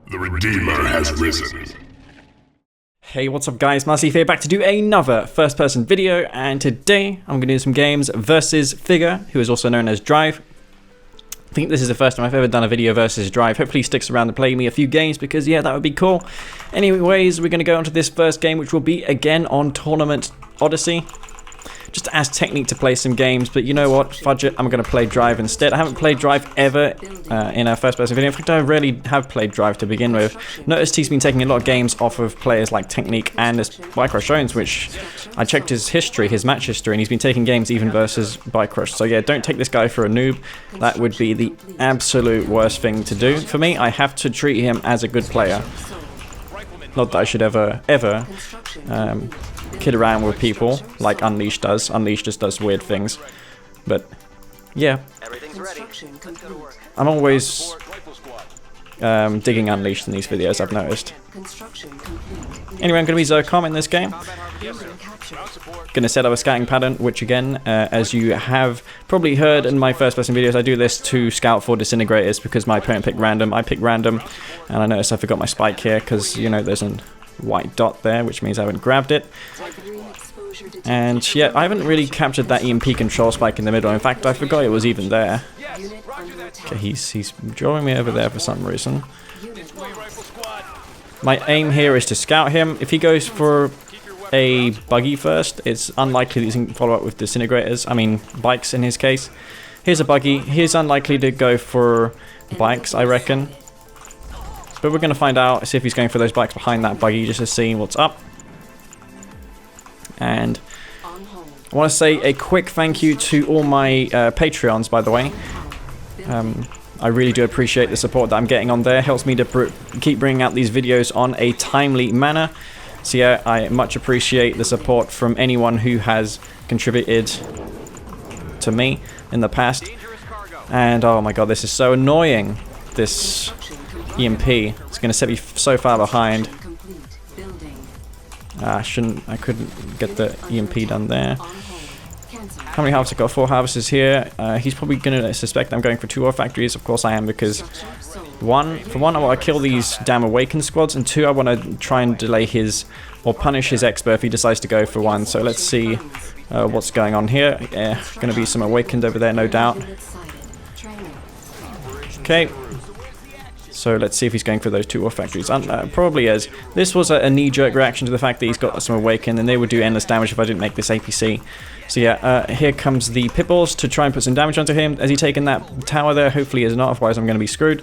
The Redeemer has risen. Hey, what's up guys, Massive here, back to do another first-person video, and today I'm going to do some games versus Figure, who is also known as Drive. I think this is the first time I've ever done a video versus Drive. Hopefully he sticks around to play me a few games, because yeah, that would be cool. Anyways, we're going to go on to this first game, which will be again on Tournament Odyssey. Just as technique to play some games, but you know what, fudge it, I'm going to play Drive instead. I haven't played Drive ever in a first-person video. In fact, I rarely have played Drive to begin with. Noticed he's been taking a lot of games off of players like Technique and this Bike Rush Jones, which I checked his history, his match history, and he's been taking games even versus Bike Rush. So yeah, don't take this guy for a noob. That would be the absolute worst thing to do. For me, I have to treat him as a good player. Not that I should ever kid around with people like Unleashed does. Unleashed just does weird things. But yeah, I'm always digging Unleashed in these videos, I've noticed. Anyway, I'm going to be ZOCOM in this game. Going to set up a scouting pattern, which again, as you have probably heard in my first person videos, I do this to scout for disintegrators because my opponent picked random, I picked random, and I noticed I forgot my spike here because, you know, there's a white dot there, which means I haven't grabbed it. And yeah, I haven't really captured that EMP control spike in the middle. In fact, I forgot it was even there. Okay, he's drawing me over there for some reason. My aim here is to scout him. If he goes for a buggy first, it's unlikely that he's going to follow up with disintegrators. I mean, bikes in his case. Here's a buggy. He's unlikely to go for bikes, I reckon. But we're going to find out, see if he's going for those bikes behind that buggy, just to see what's up. And I want to say a quick thank you to all my Patreons, by the way. I really do appreciate the support that I'm getting on there. It helps me to keep bringing out these videos on a timely manner. So yeah, I much appreciate the support from anyone who has contributed to me in the past. And oh my god, this is so annoying, this EMP. It's going to set me so far behind. I couldn't get the EMP done there. How many harvests? I've got 4 harvesters here. He's probably going to suspect I'm going for 2 ore factories. Of course I am, because for one, I want to kill these damn awakened squads, and 2, I want to try and delay his, or punish his expert if he decides to go for 1. So let's see what's going on here. Going to be some awakened over there, no doubt. Okay. So let's see if he's going for those 2 ore factories. Probably is. This was a knee-jerk reaction to the fact that he's got some awakened, and they would do endless damage if I didn't make this APC. So yeah, here comes the pitbulls to try and put some damage onto him. Has he taken that tower there? Hopefully he is not, otherwise I'm going to be screwed.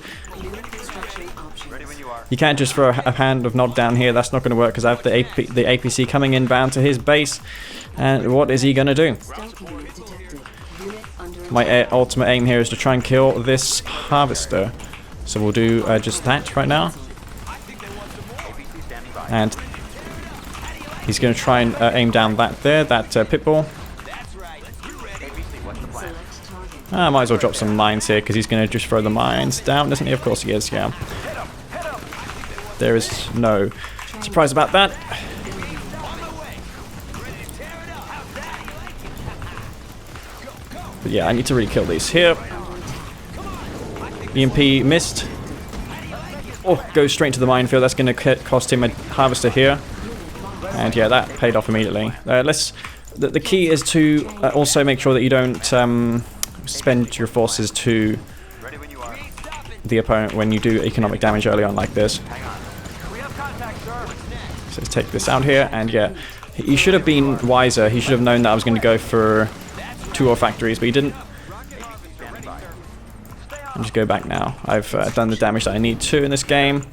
You can't just throw a hand of nod down here. That's not going to work because I have the APC coming in bound to his base. And what is he going to do? My ultimate aim here is to try and kill this harvester. So we'll do just that right now. And he's going to try and aim down that pitbull. I might as well drop some mines here because he's going to just throw the mines down, doesn't he? Of course he is, yeah. There is no surprise about that. But yeah, I need to really kill these here. EMP missed. Oh, goes straight into the minefield. That's going to cost him a harvester here. And yeah, that paid off immediately. The key is to also make sure that you don't spend your forces to the opponent when you do economic damage early on like this. So let's take this out here, and yeah, he should have been wiser. He should have known that I was going to go for 2 ore factories, but he didn't. I'll just go back now. I've done the damage that I need to in this game.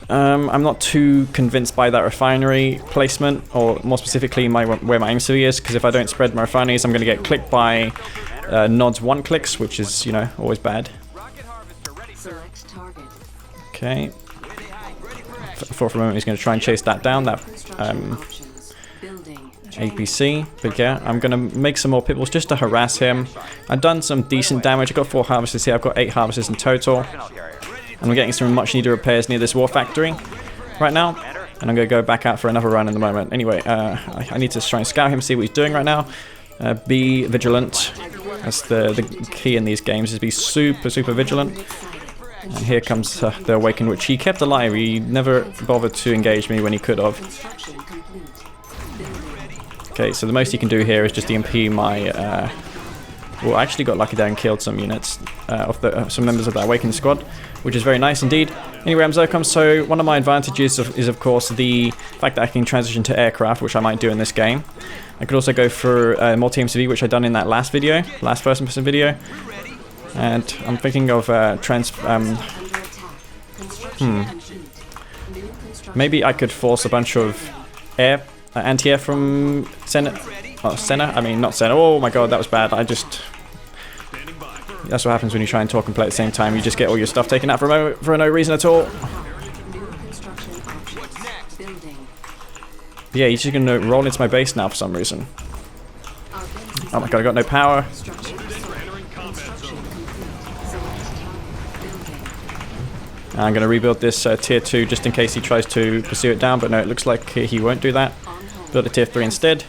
I'm not too convinced by that refinery placement, or more specifically where my aim city is, because if I don't spread my refineries, I'm going to get clicked by nods 1 clicks, which is, you know, always bad. Okay. For a moment, he's going to try and chase that down, that APC. But yeah, I'm going to make some more pitbulls just to harass him. I've done some decent damage. I've got 4 harvesters here. I've got 8 harvesters in total. And we're getting some much needed repairs near this war factory right now. And I'm going to go back out for another run in the moment. Anyway, I need to try and scout him, see what he's doing right now. Be vigilant. That's the key in these games, is be super vigilant. And here comes the Awakened, which he kept alive. He never bothered to engage me when he could have. Okay, so the most he can do here is just EMP my... well, I actually got lucky there and killed some units of some members of the Awakened squad, which is very nice indeed. Anyway, I'm ZOCOM, so one of my advantages is of course the fact that I can transition to aircraft, which I might do in this game. I could also go for multi-MCV, which I done in that last first-person video. And I'm thinking of maybe I could force a bunch of anti-air from Senna. Oh, Senna? I mean, not Senna. Oh my god, that was bad. That's what happens when you try and talk and play at the same time. You just get all your stuff taken out for no reason at all. Yeah, he's just going to roll into my base now for some reason. Oh my god, I got no power. I'm going to rebuild this tier 2 just in case he tries to pursue it down, but no, it looks like he won't do that. Build a tier 3 instead.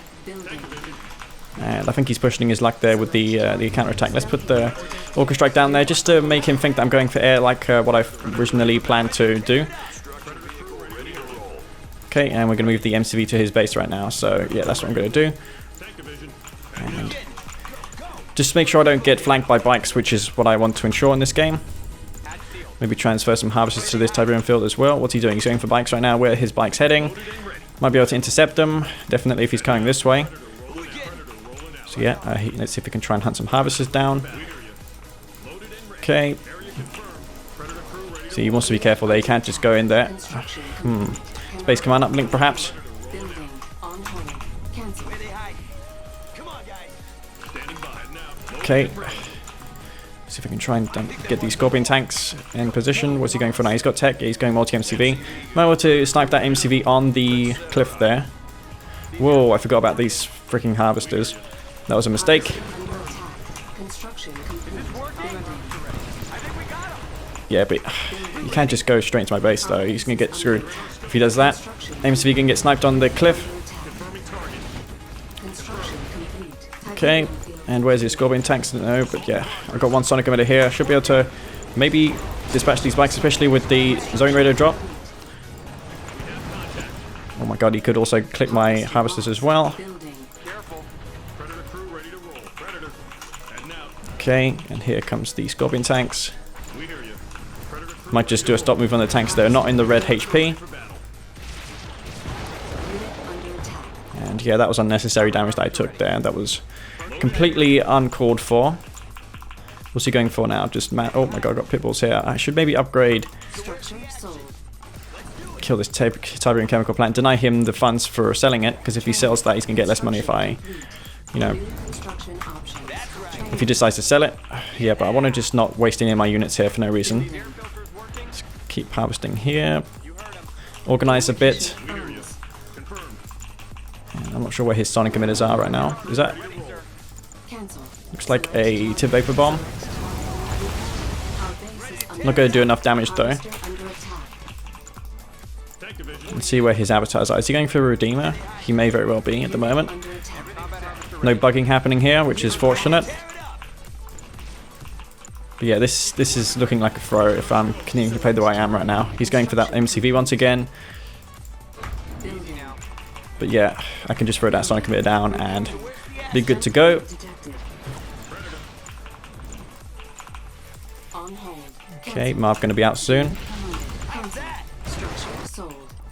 And I think he's pushing his luck there with the counter-attack. Let's put the Orca Strike down there just to make him think that I'm going for air like what I originally planned to do. Okay, and we're going to move the MCV to his base right now, so yeah, that's what I'm going to do. And just make sure I don't get flanked by bikes, which is what I want to ensure in this game. Maybe transfer some harvesters to this Tiberian field as well. What's he doing? He's going for bikes right now. Where his bike's heading. Might be able to intercept them. Definitely if he's coming this way. So yeah, let's see if we can try and hunt some harvesters down. Okay. So he wants to be careful there. He can't just go in there. Space command uplink perhaps. Okay. See if we can try and get these Scorpion tanks in position. What's he going for now? He's got tech. Yeah, he's going multi-MCV. Might want to snipe that MCV on the cliff there. Whoa, I forgot about these freaking harvesters. That was a mistake. Yeah, but you can't just go straight into my base though. He's going to get screwed if he does that. MCV can get sniped on the cliff. Okay. And where's his Scorpion tanks? No, but yeah, I've got one Sonic emitter here. I should be able to maybe dispatch these bikes, especially with the Zone Raider drop. Oh my god, he could also click my harvesters as well. Okay, and here comes the Scorpion tanks. Might just do a stop move on the tanks. They're not in the red HP. And yeah, that was unnecessary damage that I took there. That was completely uncalled for. What's he going for now? Just oh my god, I've got pitbulls here. I should maybe upgrade. Kill this Tiberian chemical plant. Deny him the funds for selling it, because if he sells that, he's gonna get less money if I, you know, if he decides to sell it. Yeah, but I want to just not waste any of my units here for no reason. Let's keep harvesting here. Organize a bit. And I'm not sure where his sonic emitters are right now. Is that? Looks like a tip vapor bomb. Not going to do enough damage though. Let's see where his avatars are. Is he going for a Redeemer? He may very well be at the moment. No bugging happening here, which is fortunate. But yeah, this is looking like a throw if I'm continuing to play the way I am right now. He's going for that MCV once again. But yeah, I can just throw that Sonic emitter down and be good to go. Okay, Marv going to be out soon.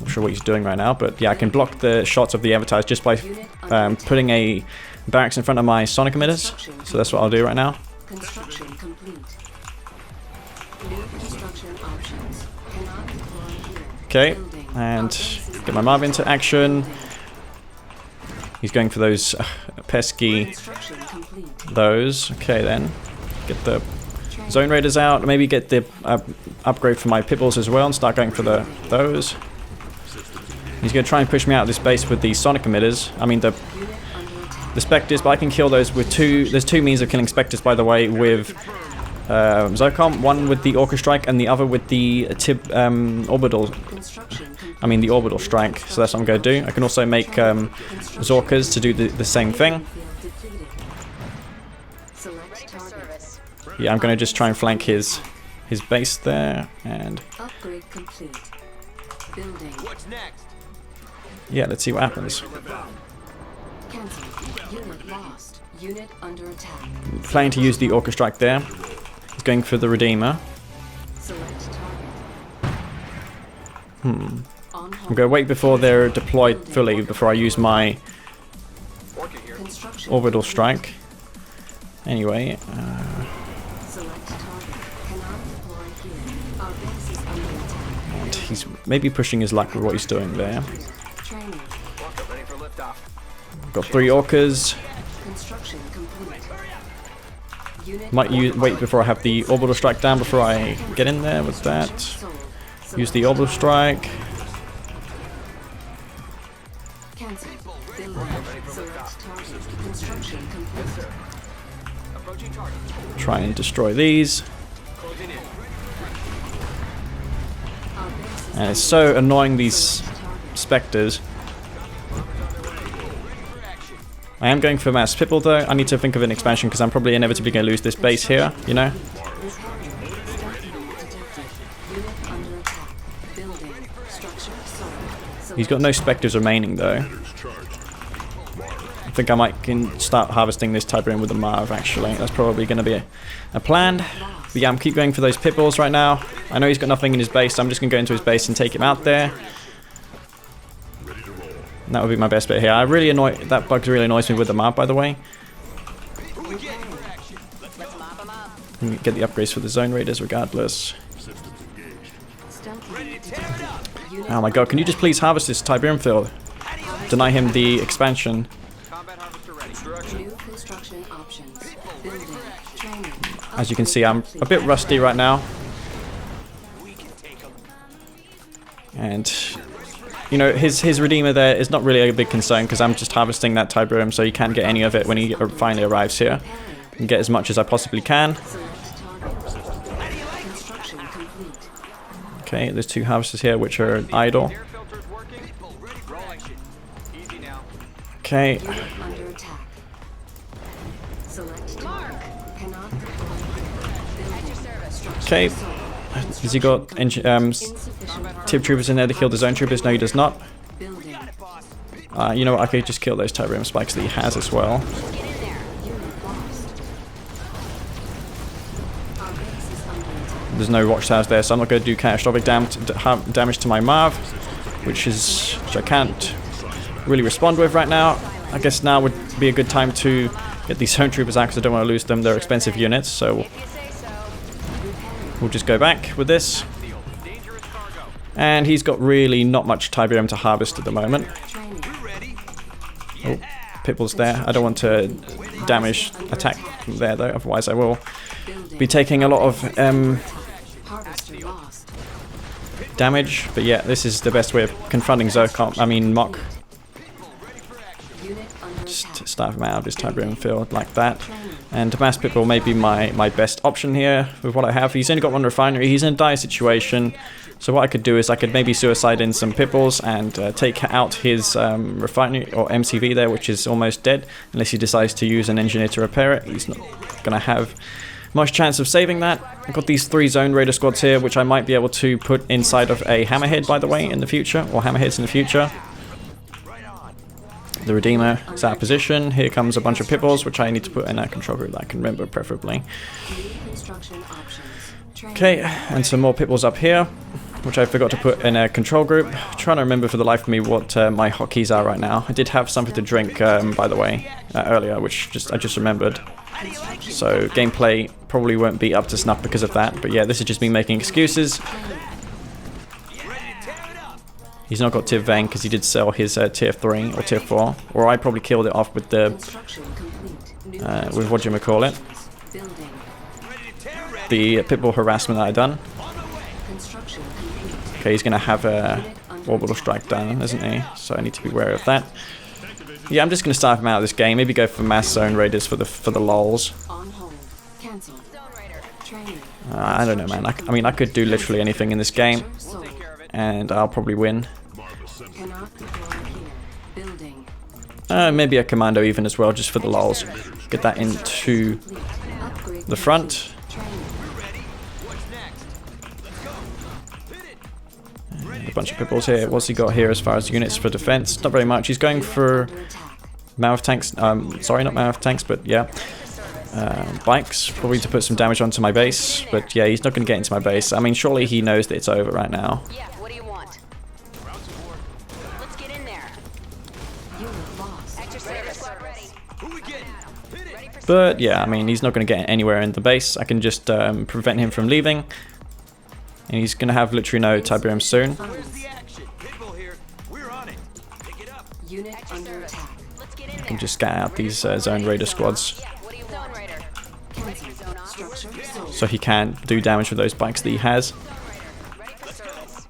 Not sure what he's doing right now, but yeah, I can block the shots of the avatars just by putting a barracks in front of my Sonic emitters. So that's what I'll do right now. Okay, and get my Marv into action. He's going for those pesky Okay then, get the Zone Raiders out. Maybe get the upgrade for my pitbulls as well and start going for those. He's going to try and push me out of this base with the Sonic emitters. I mean the Spectres, but I can kill those with two. There's two means of killing Spectres, by the way, with ZOCOM. One with the Orca Strike and the other with the orbital. I mean the orbital strike. So that's what I'm going to do. I can also make Zorkas to do the same thing. Yeah, I'm going to just try and flank his his base there, and Upgrade complete. Building. What's next? yeah, let's see what happens. Cancel. Unit lost. Unit under attack. Planning to use the Orca Strike there. He's going for the Redeemer. Select target. On I'm hold. going to wait before they're deployed fully before I use my Construction. Orbital Strike. Anyway, Select target. Cannot deploy here. Our base is under attack. and he's maybe pushing his luck with what he's doing there. Training. Walker ready for liftoff. Got 3 Orcas. Construction complete. Unit Might wait before I have the Orbital Strike down before I get in there with that. sold. Use the Orbital Strike. Cancel. Building. Select target. Construction complete. Approaching target. Try and destroy these. Closing in. Our base is And it's so annoying, these select target. Spectres. I am going for Mass Pipple though. I need to think of an expansion because I'm probably inevitably going to lose this base here, you know? Repairing. Static detected. Unit under attack. Building. Structure sold. He's got no Spectres remaining though. I think I might can start harvesting this Tiberium with the Marv actually. That's probably going to be a plan. But yeah, I'm keep going for those Pipples right now. I know he's got nothing in his base, so I'm just going to go into his base and take him out there. And that would be my best bet here. I really annoy, that bug really annoys me with the Marv, by the way. And get the upgrades for the Zone Raiders regardless. Stealthy detected. Unit Oh my god, can you just please harvest this Tiberium field? Deny him the expansion. Combat harvester ready. new construction options. Building. Training. As you can see, I'm a bit rusty right now. And, you know, his Redeemer there is not really a big concern because I'm just harvesting that Tiberium so you can't get any of it when he finally arrives here. And get as much as I possibly can. Select target. Construction complete. Okay, there's 2 harvesters here which are idle. Air filters working. Rolling. Easy now. Okay, Unit under attack. Select target. Cannot deploy. Building. Structure okay. sold. Has he got Insufficient. Tib Troopers in there to kill the Zone Troopers? No, he does not. Building. You know what, I could just kill those Tiberium spikes that he has as well. Unit lost. Our base is under attack. There's no watchtowers there, so I'm not going to do catastrophic damage to my Marv, which I can't really respond with right now. I guess now would be a good time to get these Zone Troopers out because I don't want to lose them. They're expensive units, so we'll just go back with this. And he's got really not much Tiberium to harvest at the moment. Training. Oh, Pipple's there. I don't want to attack from there though, otherwise I will be taking a lot of Harvester lost. damage. But yeah, this is the best way of confronting Mock. Unit under Just attack. starve him out of his Tiberium field like that. And Mass Pipple may be my best option here with what I have. He's only got 1 refinery. He's in a dire situation. So what I could do is I could maybe suicide in some Pipples and take out his refinery or MCV there, which is almost dead. Unless he decides to use an engineer to repair it. He's not going to have much chance of saving that. I've got these 3 Zone Raider squads here, which I might be able to put inside of a Hammerhead, by the way, in the future. Or Hammerheads in the future. The Redeemer is out of position. Here comes a bunch of Pipples, which I need to put in a control group that I can remember preferably. New construction options. Training. Okay, and some more Pipples up here, which I forgot to put in a control group. Trying to remember for the life of me what my hotkeys are right now. I did have something to drink, by the way, earlier, which I just remembered. So gameplay probably won't be up to snuff because of that. But yeah, this is just me making excuses. He's not got tier Vane because he did sell his tier 3 or tier 4. Or I probably killed it off with the, Construction complete. New with what do you call it? building. The Pitbull harassment that I done. Construction complete. Okay, he's going to have a orbital strike done, isn't he? So I need to be wary of that. Yeah, I'm just going to starve him out of this game. Maybe go for mass zone raiders for the lols. On hold. Cancel. Training. I don't know, man. I mean, I could do literally anything in this game, Sold. and I'll probably win. Cannot deploy here. Building. Maybe a commando even as well, just for the lols. Get that into Upgrade the front. Training. A bunch of pitbulls here. What's he got here as far as units for defense? Not very much. He's going for mammoth tanks. Sorry, not mammoth tanks, but yeah. Bikes, probably to put some damage onto my base. But yeah, he's not going to get into my base. I mean, surely he knows that it's over right now. Yeah, what do you want? Let's get in there. Unit lost. Extra service squad ready. Who we getting? Hit it. Ready for But yeah, I mean, he's not going to get anywhere in the base. I can just prevent him from leaving. And he's going to have literally no Tiberium soon. Where's the action? Pitbull here. We're on it. Pick it up. Unit under attack. Let's get in there. I can just scat out these Zone Raider squads. Yeah, what do you want, Raider? Cancel. Structure sold. So he can't do damage with those bikes that he has. Ready for service.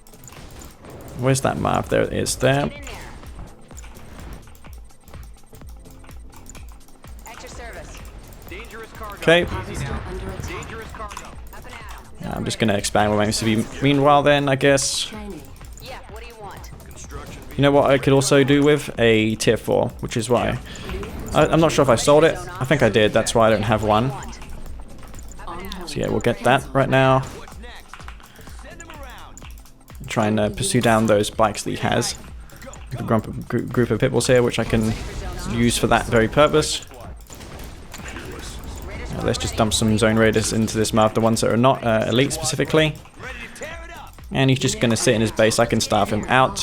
Where's that map? There it is. There. Get in there. Extra service. Dangerous cargo. Okay. Harvester under attack. Dangerous cargo. Up and at 'em. I'm just going to expand with my MCV. Meanwhile then, I guess, Training. Yeah, what do you want? Construction. you know what I could also do with? A tier 4, which is why. I'm not sure if I sold it. I think I did. That's why I don't have one. On hold. So yeah, we'll get that right now. What's next? Send him around. Try and pursue down those bikes that he has. A group of pitbulls here, which I can use for that very purpose. Let's just dump some Zone Raiders into this map, the ones that are not elite specifically. Ready to tear it up. And he's just going to sit in his base. I can starve him out.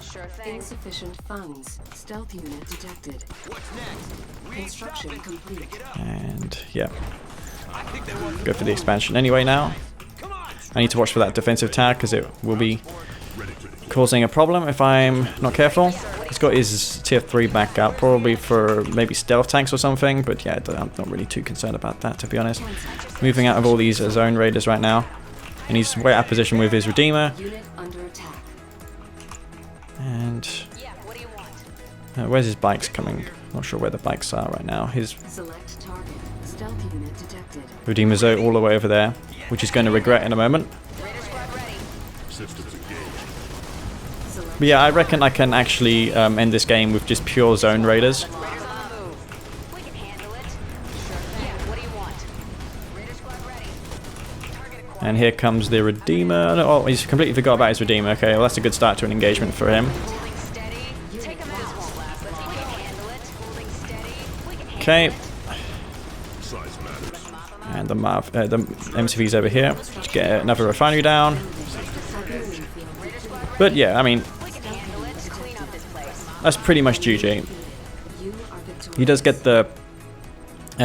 Sure thing. Insufficient funds. Stealth unit detected. What's next? We ain't Construction stopping. complete. Pick it up. And yeah, I think they want. go for the expansion anyway now. Come on. I need to watch for that defensive tag because it will be causing a problem if I'm not careful. He's got his tier 3 back up, probably for maybe stealth tanks or something, but yeah, I'm not really too concerned about that, to be honest. Moving out of all these Zone Raiders right now, and he's way out of position with his Redeemer. Unit under attack. And Yeah, what do you want? where's his bikes coming? Not sure where the bikes are right now. His Select target. Stealth unit detected. Redeemer's all the way over there, which he's going to regret in a moment. Raider squad ready. Systems engaged. Select But yeah, I reckon I can actually end this game with just pure Zone Raiders. Raiders on the move. We can handle it. Sure thing. Yeah, what do you want? Raider squad ready. Target acquired. And here comes the Redeemer. Oh, he's completely forgot about his Redeemer. Okay, well that's a good start to an engagement for him. Holding steady. Take him out. Won't last. Let's see if we can handle it. Holding steady. We can handle Okay, it. Size matters. and the MCV's over here to get another refinery down. Siberian field. But yeah, I mean, We can handle it. Clean up this place. that's pretty much GG. You are victorious. He does get the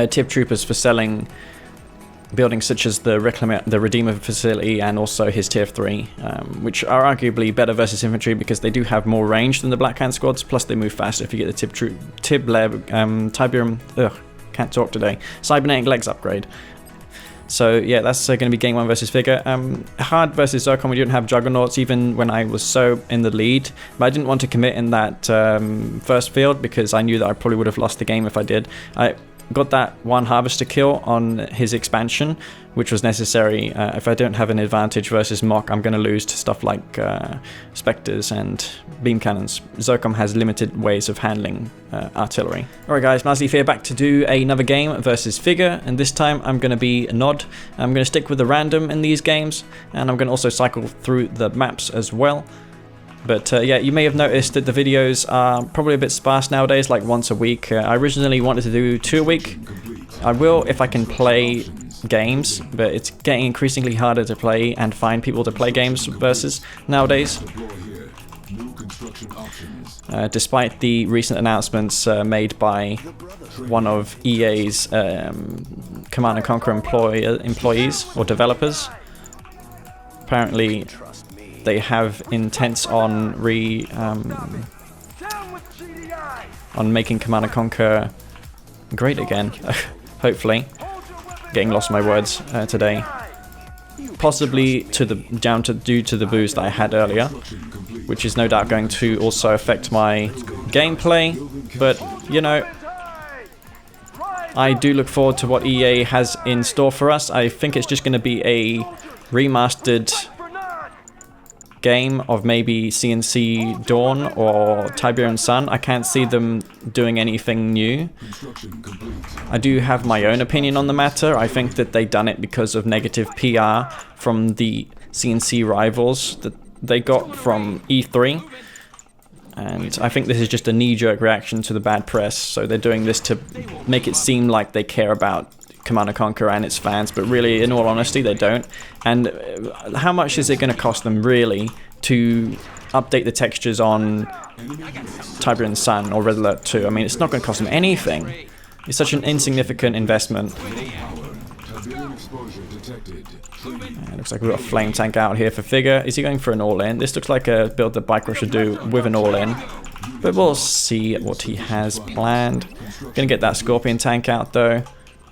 tip troopers for selling buildings such as the Redeemer facility and also his tier 3, which are arguably better versus infantry because they do have more range than the Black Hand squads, plus they move faster if you get the Tiberium, can't talk today, cybernetic legs upgrade. So yeah, that's going to be game 1 versus Figure. Hard versus ZOCOM, we didn't have Juggernauts even when I was so in the lead, but I didn't want to commit in that first field because I knew that I probably would have lost the game if I did. I got that one harvester kill on his expansion, which was necessary. If I don't have an advantage versus Mock, I'm going to lose to stuff like Spectres and beam cannons. ZOCOM has limited ways of handling artillery. Alright guys, Mazleaf here, back to do another game versus Figure, and this time I'm going to be a nod. I'm going to stick with the random in these games, and I'm going to also cycle through the maps as well. But yeah, you may have noticed that the videos are probably a bit sparse nowadays, like once a week. I originally wanted to do 2 a week. I will if I can play games, but it's getting increasingly harder to play and find people to play games versus nowadays. Despite the recent announcements made by one of EA's Command & Conquer employees or developers. Apparently they have intents on making Command & Conquer great again. Hopefully, getting lost in my words today. Possibly due to the booze that I had earlier, which is no doubt going to also affect my gameplay. But you know, I do look forward to what EA has in store for us. I think it's just going to be a remastered game of maybe C&C Dawn or Tiberium Sun. I can't see them doing anything new. I do have my own opinion on the matter. I think that they done it because of negative PR from the C&C rivals, that they got from E3. And I think this is just a knee-jerk reaction to the bad press. So they're doing this to make it seem like they care about Command & Conquer and its fans, but really, in all honesty, they don't. And how much is it going to cost them, really, to update the textures on Tiberian Sun or Red Alert 2? I mean, it's not going to cost them anything. It's such an insignificant investment. It looks like we've got a flame tank out here for Figure. Is he going for an all-in? This looks like a build that Biker should do with an all-in. But we'll see what he has planned. Gonna get that Scorpion tank out though.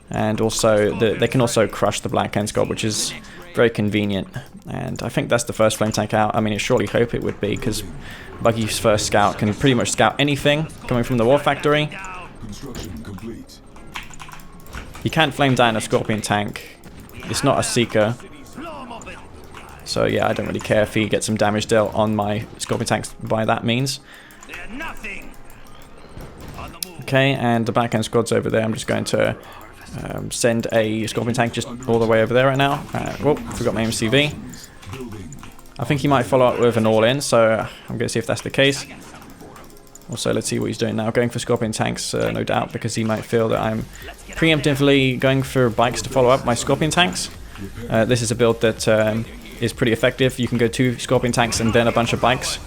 And also, they can also crush the Black Hand Scout, which is very convenient. And I think that's the first flame tank out. I mean, I surely hope it would be, because Buggy's first scout can pretty much scout anything coming from the War Factory. He can't flame down a Scorpion tank. It's not a Seeker. So yeah, I don't really care if he gets some damage dealt on my Scorpion tanks by that means. Okay, and the backhand squad's over there. I'm just going to send a Scorpion tank just all the way over there right now. Whoa, forgot my MCV. I think he might follow up with an all-in, so I'm going to see if that's the case. Also, let's see what he's doing now. Going for Scorpion tanks, no doubt, because he might feel that I'm preemptively going for bikes to follow up my Scorpion tanks. This is a build that is pretty effective. You can go 2 Scorpion tanks and then a bunch of bikes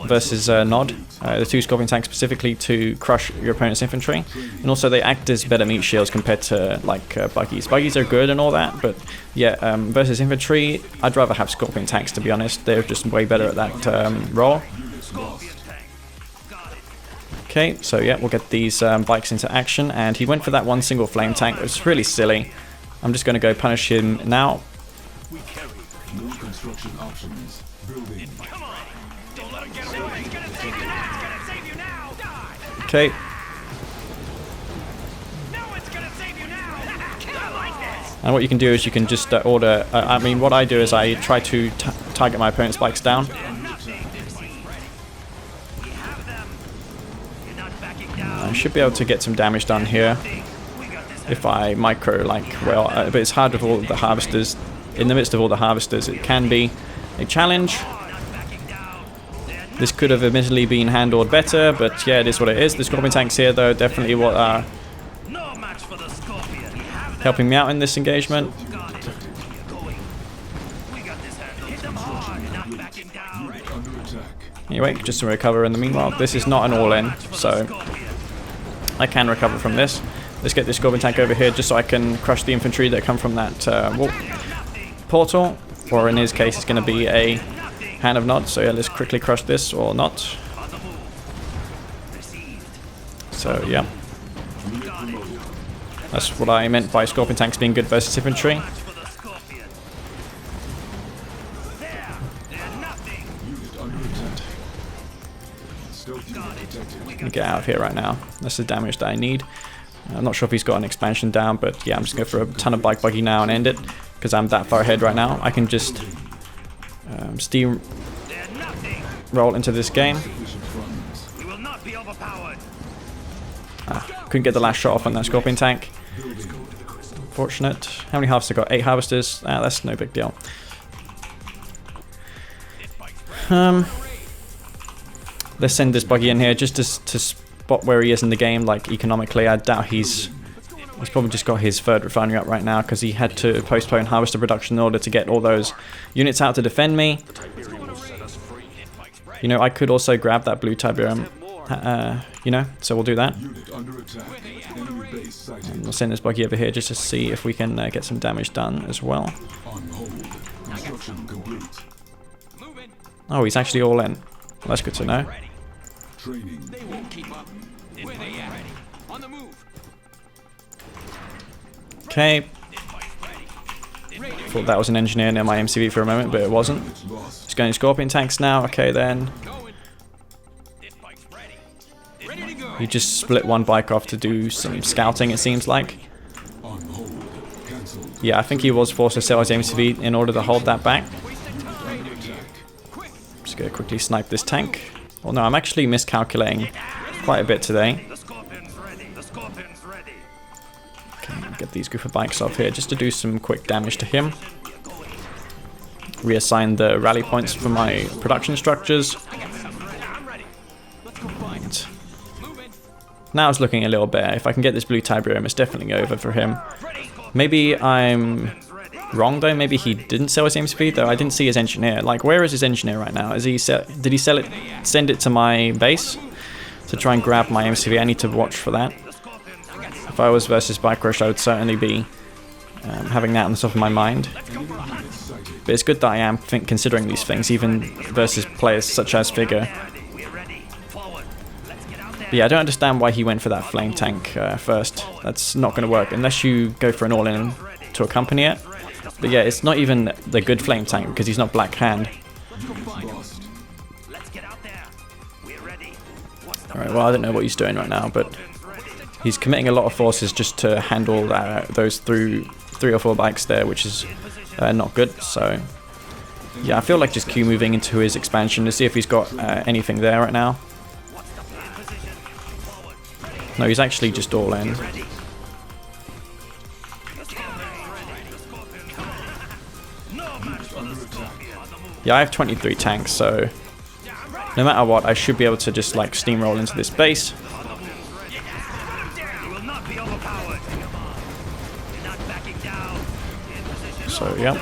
versus Nod. The 2 Scorpion tanks specifically to crush your opponent's infantry. And also they act as better meat shields compared to like Buggies. Buggies are good and all that, but yeah, versus infantry, I'd rather have Scorpion tanks, to be honest. They're just way better at that role. Okay, so yeah, we'll get these bikes into action, and he went for that one single flame tank. It was really silly. I'm just going to go punish him now. Okay. And what you can do is you can just order... I mean, what I do is I try to target my opponent's bikes down. I should be able to get some damage done here if I micro like well, but it's hard with all the harvesters. In the midst of all the harvesters, it can be a challenge. This could have admittedly been handled better, but yeah, it is what it is. The Scorpion tanks here, though, definitely what are helping me out in this engagement. Anyway, just to recover in the meanwhile. This is not an all-in, so I can recover from this. Let's get this Scorpion tank over here just so I can crush the infantry that come from that portal. Or in his case, it's going to be a Hand of Nod. So yeah, let's quickly crush this or not. So yeah. That's what I meant by Scorpion tanks being good versus infantry. Get out of here right now. That's the damage that I need. I'm not sure if he's got an expansion down, but yeah, I'm just going for a ton of buggy now and end it, because I'm that far ahead right now. I can just steam roll into this game. Couldn't get the last shot off on that Scorpion tank. Unfortunate. How many harvesters I got? 8 harvesters. That's no big deal. Let's send this buggy in here just to spot where he is in the game, like economically. I doubt he's probably just got his 3rd refinery up right now because he had to postpone harvester production in order to get all those units out to defend me. You know, I could also grab that blue Tiberium, you know, so we'll do that. And we'll send this buggy over here just to see if we can get some damage done as well. Oh, he's actually all in. Well, that's good to know. They won't keep up. Where they at? On the move. Okay. Thought that was an engineer near my MCV for a moment, but it wasn't. Just going Scorpion tanks now. Okay, then. He just split one bike off to do some scouting, it seems like. Yeah, I think he was forced to sell his MCV in order to hold that back. Just gonna quickly snipe this tank. Well, no, I'm actually miscalculating quite a bit today. Okay, get these group of bikes off here just to do some quick damage to him. reassign the rally points for my production structures. And now it's looking a little better. If I can get this blue Tiberium, it's definitely over for him. Maybe I'm wrong though. Maybe he didn't sell his aim speed though. I didn't see his engineer. Like, where is his engineer right now? Is he did he sell it? Send it to my base to try and grab my MCV? I need to watch for that. If I was versus Bike Rush, I would certainly be having that on the top of my mind. But it's good that I am considering these things, even versus players such as Figure. But yeah, I don't understand why he went for that flame tank first. That's not going to work unless you go for an all-in to accompany it. But yeah, it's not even the good flame tank because he's not Black Hand. Alright, well, I don't know what he's doing right now, but he's committing a lot of forces just to handle those through 3 or 4 bikes there, which is not good. So yeah, I feel like just Q moving into his expansion to see if he's got anything there right now. No, he's actually just all in. Yeah, I have 23 tanks, so no matter what, I should be able to just like steamroll into this base. So yeah,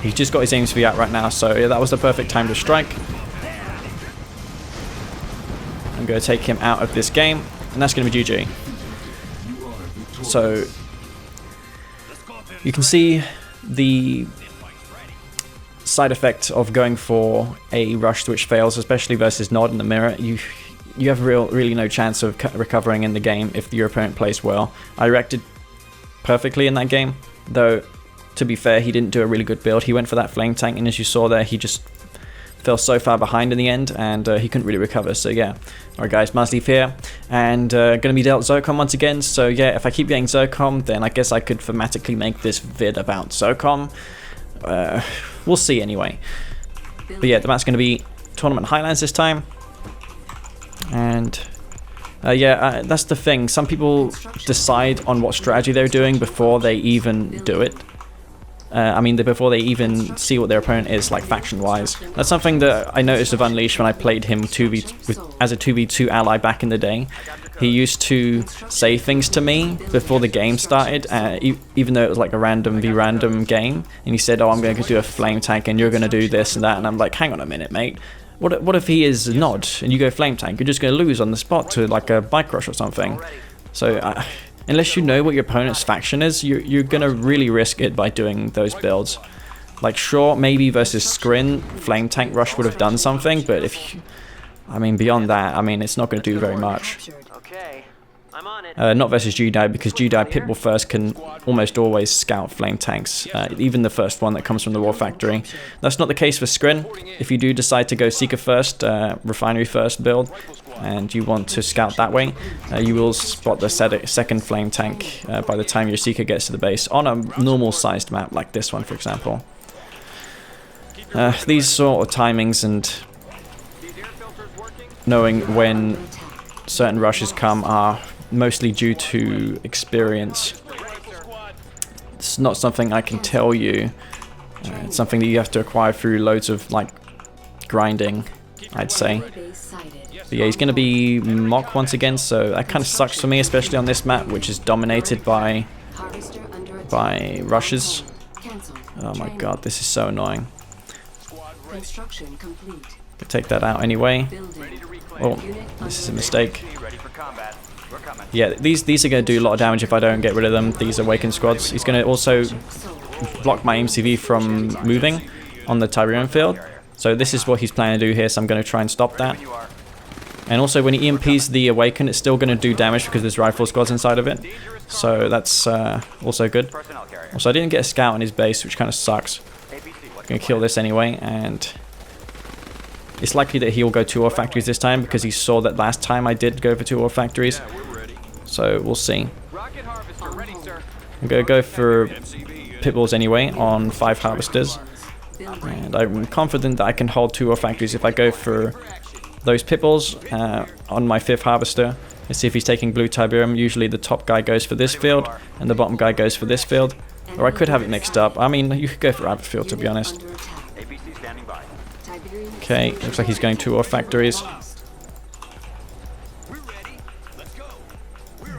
he's just got his aims for out right now, so yeah, that was the perfect time to strike. I'm going to take him out of this game, and that's going to be GG. So you can see the side effect of going for a rush which fails, especially versus Nod in the mirror. You have really no chance of recovering in the game if your opponent plays well. I reacted perfectly in that game, though to be fair, he didn't do a really good build. He went for that flame tank, and as you saw there, he just fell so far behind in the end, and he couldn't really recover. So yeah, alright guys, Mazleaf here, and gonna be dealt ZOCOM once again. So yeah, if I keep getting ZOCOM, then I guess I could thematically make this vid about ZOCOM. We'll see anyway. But yeah, the map's gonna be Tournament Highlands this time, and yeah, that's the thing. Some people decide on what strategy they're doing before they even do it. I mean, before they even see what their opponent is, like faction-wise. That's something that I noticed of Unleashed when I played him as a 2v2 ally back in the day. He used to say things to me before the game started, even though it was like a random v random game. And he said, "Oh, I'm going to do a flame tank, and you're going to do this and that." And I'm like, "Hang on a minute, mate. What if he is Nod and you go flame tank? You're just going to lose on the spot to like a bike rush or something." So unless you know what your opponent's faction is, you're going to really risk it by doing those builds. Like, sure, maybe versus Skrin, flame tank rush would have done something, but if you, I mean, beyond that, I mean, it's not going to do very much. Not versus Jedi, because Jedi Pitbull first can almost always scout flame tanks, even the first one that comes from the War Factory. That's not the case for Skrin. If you do decide to go Seeker first, Refinery first build, and you want to scout that way, you will spot the second flame tank by the time your Seeker gets to the base, on a normal sized map like this one, for example. These sort of timings and knowing when certain rushes come are mostly due to experience. It's not something I can tell you. It's something that you have to acquire through loads of like grinding, I'd say. But yeah, he's going to be Mock once again, so that kind of sucks for me, especially on this map, which is dominated by rushes. Oh my god, this is so annoying. Could take that out anyway. Oh, this is a mistake. Yeah, these are going to do a lot of damage if I don't get rid of them, these Awakened squads. He's going to also block my MCV from moving on the Tyrion field. So this is what he's planning to do here, so I'm going to try and stop that. And also when he EMPs the Awakened, it's still going to do damage because there's rifle squads inside of it. So that's also good. Also, I didn't get a scout on his base, which kind of sucks. I'm going to kill this anyway, and it's likely that he'll go 2 ore factories this time because he saw that last time I did go for 2 ore factories. So we'll see. I'm going to go for Pitbulls anyway on 5 harvesters. And I'm confident that I can hold 2 ore factories if I go for those Pitbulls on my 5th harvester. Let's see if he's taking blue Tiberium. Usually the top guy goes for this field and the bottom guy goes for this field. Or I could have it mixed up. I mean, you could go for Field, to be honest. Under attack. ABC standing by. Tiberium Okay, looks like he's going to our factories. We're ready. Let's go.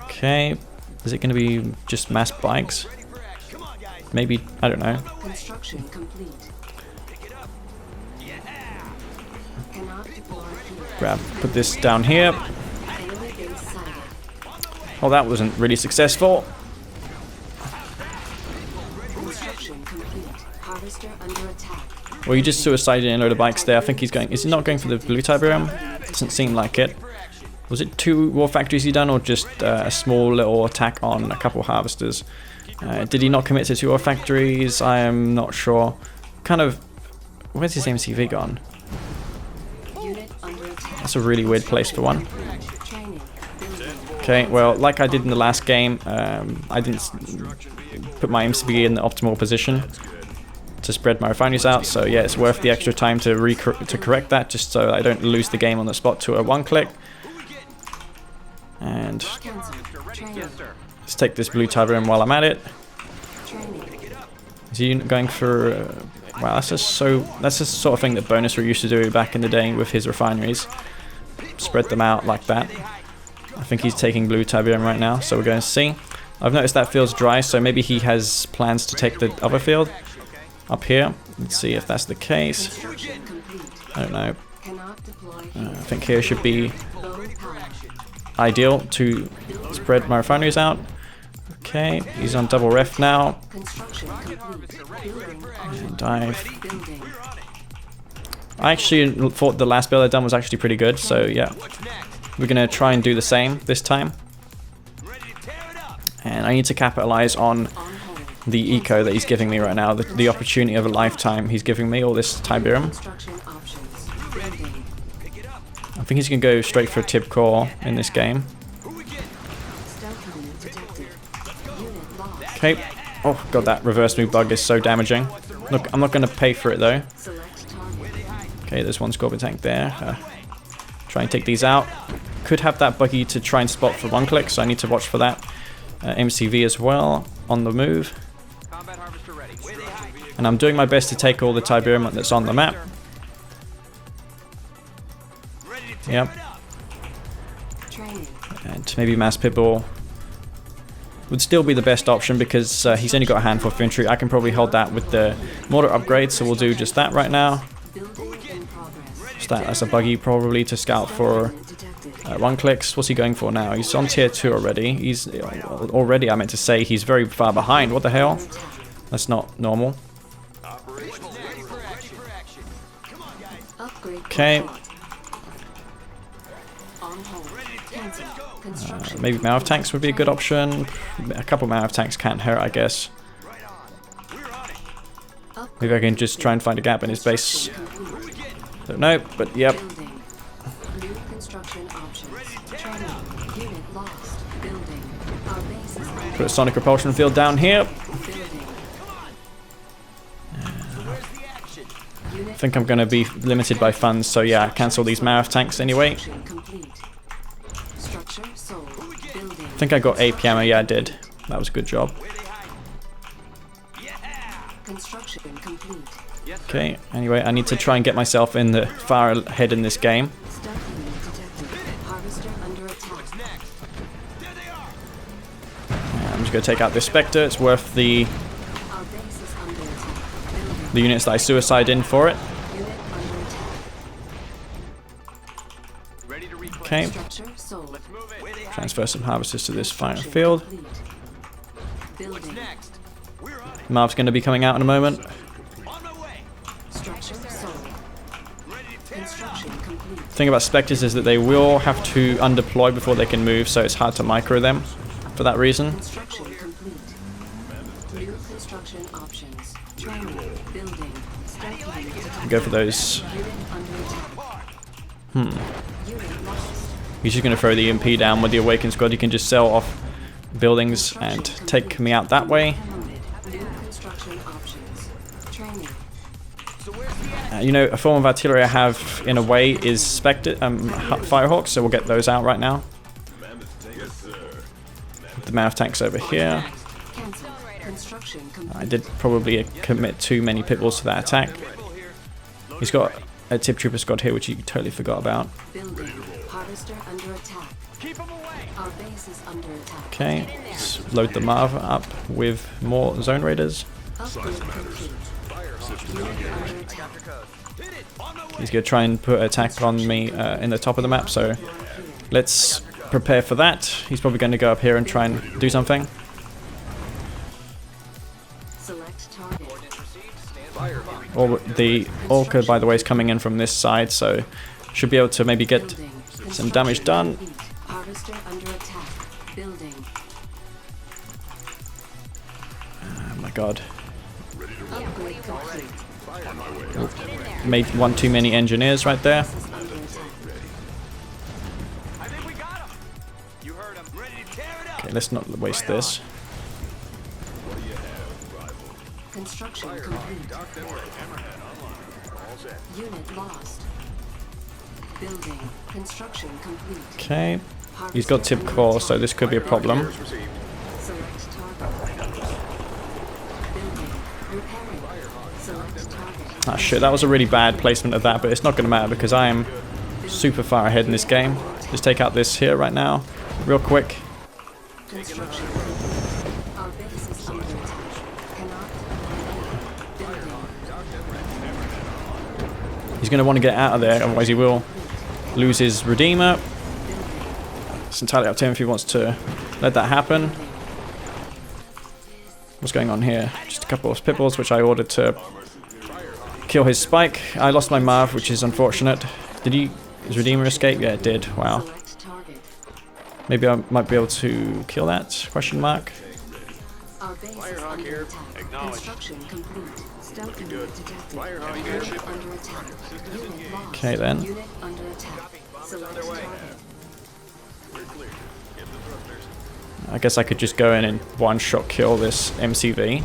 Okay, is it going to be just mass bikes? Ready for action. Come on, guys. Maybe, I don't know. construction complete. Pick it up. Yeah. Cannot deploy here. Grab, put this down here. Enemy base sighted. Oh, that wasn't really successful. Construction complete. Harvester under attack. Well, you just suicided in a load of bikes there. I think he's going... Is he not going for the blue Tiberium? Doesn't seem like it. Was it 2 war factories he done, or just a small little attack on a couple harvesters? Did he not commit to 2 war factories? I am not sure. Kind of... Where's his MCV gone? Unit under attack. That's a really weird place for one. Training. Building. Okay, well, like I did in the last game, I didn't put my MCV in the optimal position to spread my refineries out, so yeah, it's worth the extra time to correct that, just so I don't lose the game on the spot to a 1-click. And Cancel. Training. let's take this blue Tiberium while I'm at it. Training. Is he going for... wow, that's just the sort of thing that Bonus were used to do back in the day with his refineries. Spread them out like that. I think he's taking blue Tiberium right now, so we're going to see. I've noticed that field's dry, so maybe he has plans to take the other field up here. Let's see if that's the case. Construction complete. I don't know. Cannot deploy I here. think here should be Low power. ideal to spread my refineries out. Okay, he's on double ref now. Construction complete. Building. And I've... Building. I actually thought the last build I'd done was actually pretty good, so yeah. We're going to try and do the same this time. Ready to tear it up. And I need to capitalize on On hold. the eco that he's giving me right now, the opportunity of a lifetime he's giving me, all this Tiberium. Construction options. Building. Pick it up. I think he's going to go straight for a tip core in this game. Who we get? Stealth unit detected. Unit lost. Okay. Oh god, that reverse move bug is so damaging. Look, I'm not going to pay for it though. Select target. Okay, there's one Scorpion tank there. Try and take these out. Could have that buggy to try and spot for 1-click, so I need to watch for that. MCV as well, on the move. Combat harvester ready. Where they hide. And I'm doing my best to take all the Tiberium that's on the map. Ready to tear Yep. it up. Training. And maybe Mass Pitbull would still be the best option because he's only got a handful of infantry. I can probably hold that with the mortar upgrade, so we'll do just that right now. Building in progress. Just that as a buggy probably to scout for Unit detected. 1-clicks. What's he going for now? He's on tier 2 already. He's already, I meant to say, he's very far behind. What the hell? That's not normal. Operational. Ready for action. Come on, guys. Upgrade. Okay. complete. On hold. Cancel. Construction. Maybe Mouth Tanks would be a good option. A couple Mouth Tanks can't hurt, I guess. Right on. We're on it. Upgrade. Maybe I can just try and find a gap in his base. Complete. Don't know, but yep. Building. New construction options. Training. Unit lost. Building. Our base is under Put a sonic repulsion field down here. building. Where's the action? Unit I think I'm going to be limited by funds, so yeah, cancel these Mouth Tanks anyway. construction complete. Structure sold. Building. I think I got AP ammo, yeah I did. That was a good job. Where they hide. Yeah. Construction complete. Okay, anyway, I need to try and get myself in the far ahead in this game. Stealth unit detected. Harvester under attack. Next. There they are. I'm just going to take out this Spectre. It's worth the Our base is under attack. Building. the units that I suicide in for it. Unit under attack. Ready to replay. Okay, Structure sold. Move it. Where they hide. transfer some harvesters to this final field. Complete. Building. Next. We're on it. Marv's going to be coming out in a moment. On my way. Structure sold. Ready to tear it up. Construction complete. The thing about Spectres is that they will have to undeploy before they can move, so it's hard to micro them for that reason. Construction complete. New construction options. Training. Building. Stealth unit detected. Go for those. Unit under attack. Unit lost. He's just going to throw the EMP down with the Awakened Squad. You can just sell off buildings and take me out that way. Promoted. New construction options. Training. So where's the action? You know, a form of artillery I have in a way is Firehawks, so we'll get those out right now. Yes, sir. The Mouth Tanks over here. Cancel. Construction I complete. did probably commit too many pitballs to that attack. He's got a tip trooper squad here, which he totally forgot about. Building. Harvester under attack. Keep them away. Our base is under attack. Okay, let's load the Marva up with more zone raiders. Upgrade complete. Unit under attack. Hit it. On the way. He's gonna try and put an attack on me in the top of the map, so let's prepare for that. He's probably going to go up here and try and do something. Select target. Or the Orca, by the way, is coming in from this side, so should be able to maybe get Building. some damage done. Complete. Harvester under attack. Building. Oh my god. Upgrade complete. Made one too many engineers right there. Base is under attack. I think we got him. You heard him. Ready to tear it up. Okay, let's not waste this. Construction complete. Unit lost. Building. Construction complete. Okay, he's got tip core, so this could be a problem. Select target. Building. Repairing. Select target. Ah shit, that was a really bad placement of that, but it's not going to matter because I am super far ahead in this game. Just take out this here right now, real quick. Construction complete. Our base is under attack. Cannot. Building. He's going to want to get out of there, otherwise he will lose his Redeemer. It's entirely up to him if he wants to let that happen. What's going on here? Just a couple of pitballs, which I ordered to kill his spike. I lost my Marv, which is unfortunate. Did his Redeemer escape? Yeah, it did. Wow. Select target. Maybe I might be able to kill that? Question mark. Our base is under attack. Construction complete. Stealth unit detected. Unit under attack. Unit lost. Okay then. Unit under attack. Select target. I guess I could just go in and one-shot kill this MCV.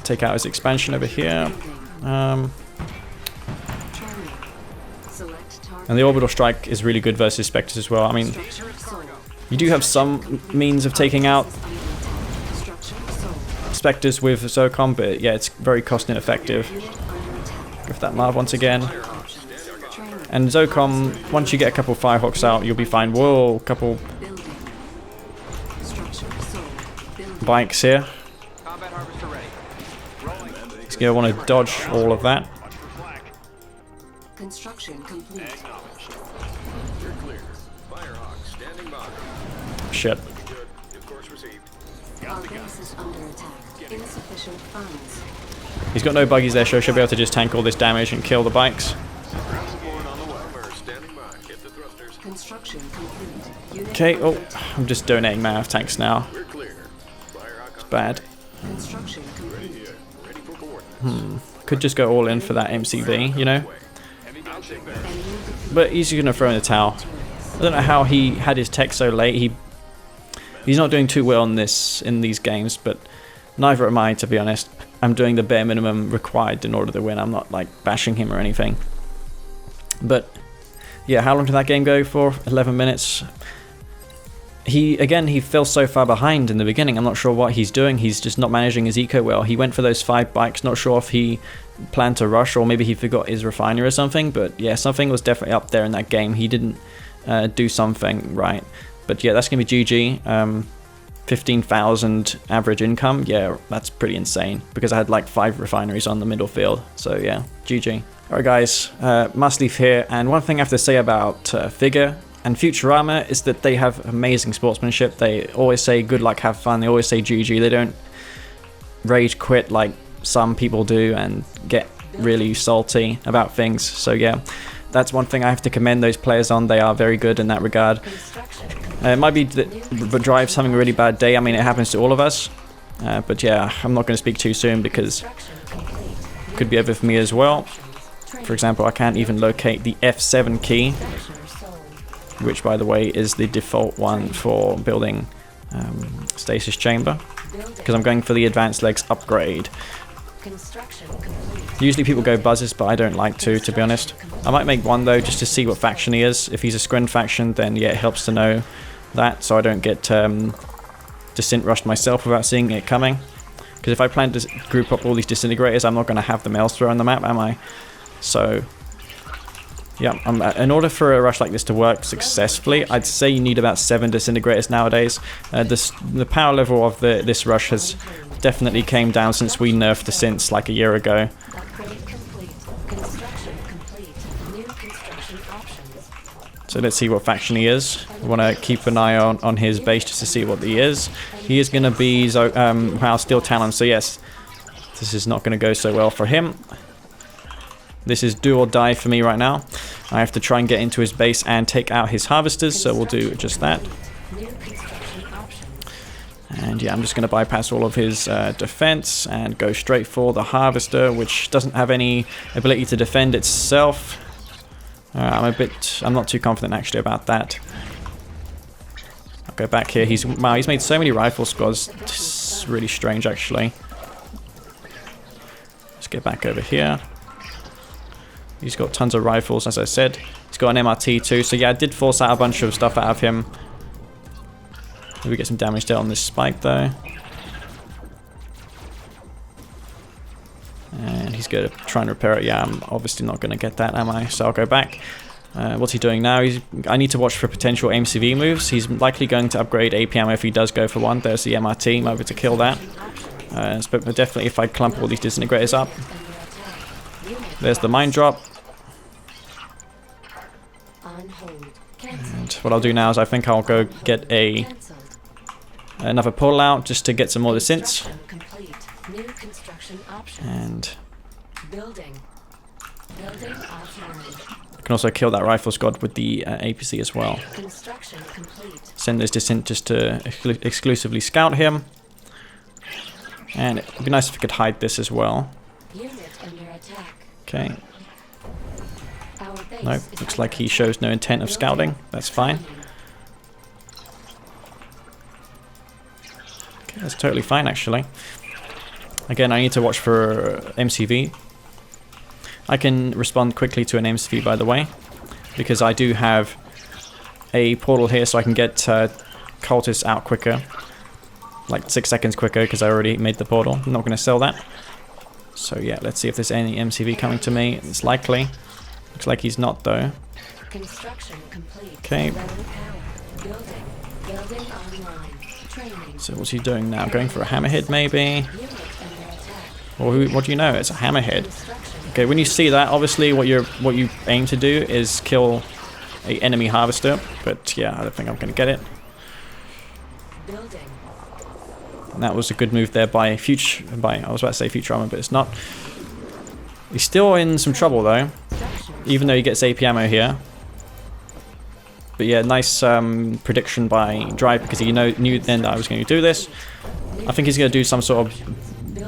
Take out his expansion over here. Training. Select target. And the orbital strike is really good versus Spectres as well. I mean, Structure sold. you do have some means of taking out Under attack. Structure sold. Spectres with ZOCOM, but yeah, it's very cost ineffective. Unit under attack. With that Marv once again. Options. Training. And ZOCOM, once you get a couple Firehawks out, you'll be fine. Whoa, couple Building. Structure sold. Building. bikes here. Combat harvester ready. Rolling. He's going to want to dodge all of that. Construction complete. Shit. Our base is under attack. Insufficient funds. He's got no buggies there, so should be able to just tank all this damage and kill the bikes. Construction complete. Unit Okay, under oh, attack. I'm just donating Mav tanks now. It's bad. Construction complete. Could just go all in for that MCV, you know? Enemy defeated. But he's going to throw in the towel. I don't know how he had his tech so late. He's not doing too well in these games, but neither am I, to be honest. I'm doing the bare minimum required in order to win. I'm not like bashing him or anything. But yeah, how long did that game go for? 11 minutes. He fell so far behind in the beginning. I'm not sure what he's doing. He's just not managing his eco well. He went for those 5 bikes. Not sure if he planned to rush or maybe he forgot his refinery or something. But yeah, something was definitely up there in that game. He didn't do something right. But yeah, that's going to be GG. 15,000 average income. Yeah, that's pretty insane because I had like 5 refineries on the middle field. So yeah, GG. Alright guys, Musleaf here. And one thing I have to say about Figure and Futurama is that they have amazing sportsmanship. They always say good luck, have fun. They always say GG. They don't rage quit like some people do and get really salty about things. So yeah, that's one thing I have to commend those players on. They are very good in that regard. It might be that the Drive's having a really bad day. I mean, it happens to all of us. But yeah, I'm not going to speak too soon because it could be over for me as well. For example, I can't even locate the F7 key, which by the way is the default one for building stasis chamber, because I'm going for the advanced legs upgrade. Usually people go buzzers, but I don't like to be honest. I might make one though just to see what faction he is. If he's a Scrin faction, then yeah, it helps to know that so I don't get descent rushed myself without seeing it coming. Because if I plan to group up all these disintegrators, I'm not going to have them elsewhere on the map, am I? So, yeah, in order for a rush like this to work successfully, I'd say you need about 7 disintegrators nowadays. The power level of this rush has definitely came down since we nerfed the synths like a year ago. Upgrade complete. Construction complete. New construction options. So let's see what faction he is. I want to keep an eye on his base just to see what he is. He is going to be wow, Steel Talon, so yes, this is not going to go so well for him. This is do or die for me right now. I have to try and get into his base and take out his harvesters, so we'll do just that. New construction options. And yeah, I'm just going to bypass all of his defense and go straight for the harvester, which doesn't have any ability to defend itself. I'm not too confident actually about that. I'll go back here. He's made so many rifle squads. It's really strange actually. Let's get back over here. He's got tons of rifles, as I said. He's got an MRT too. So yeah, I did force out a bunch of stuff out of him. Maybe get some damage there on this spike though. And he's going to try and repair it. Yeah, I'm obviously not going to get that, am I? So I'll go back. What's he doing now? I need to watch for potential MCV moves. He's likely going to upgrade AP ammo if he does go for one. There's the MRT. I'm over to kill that. But definitely if I clump all these disintegrators up. There's the mine drop. And what I'll do now is I think I'll go get another portal out just to get some more of the synths. New construction options. And Building offline. I can also kill that rifle squad with the APC as well. Construction complete. Send this descent just to exclusively scout him. And it'd be nice if we could hide this as well. Unit under attack. Okay. Our base Nope, is looks like he shows no intent of scouting. That's fine. Okay, that's totally fine actually. Again, I need to watch for MCV. I can respond quickly to an MCV, by the way, because I do have a portal here, so I can get cultists out quicker, like 6 seconds quicker, because I already made the portal. I'm not going to sell that. So yeah, let's see if there's any MCV coming to me. It's likely. Looks like he's not though. Construction complete. Okay. Building online. Training. So what's he doing now? Going for a hammerhead maybe? Unit under attack. Or what do you know? It's a hammerhead. Okay, when you see that, obviously what you aim to do is kill a enemy harvester. But yeah, I don't think I'm going to get it. Building. And that was a good move there by I was about to say Future Armor, but it's not. He's still in some trouble though, even though he gets AP ammo here. But yeah, nice prediction by Drive, because he knew then that I was going to do this. I think he's going to do some sort of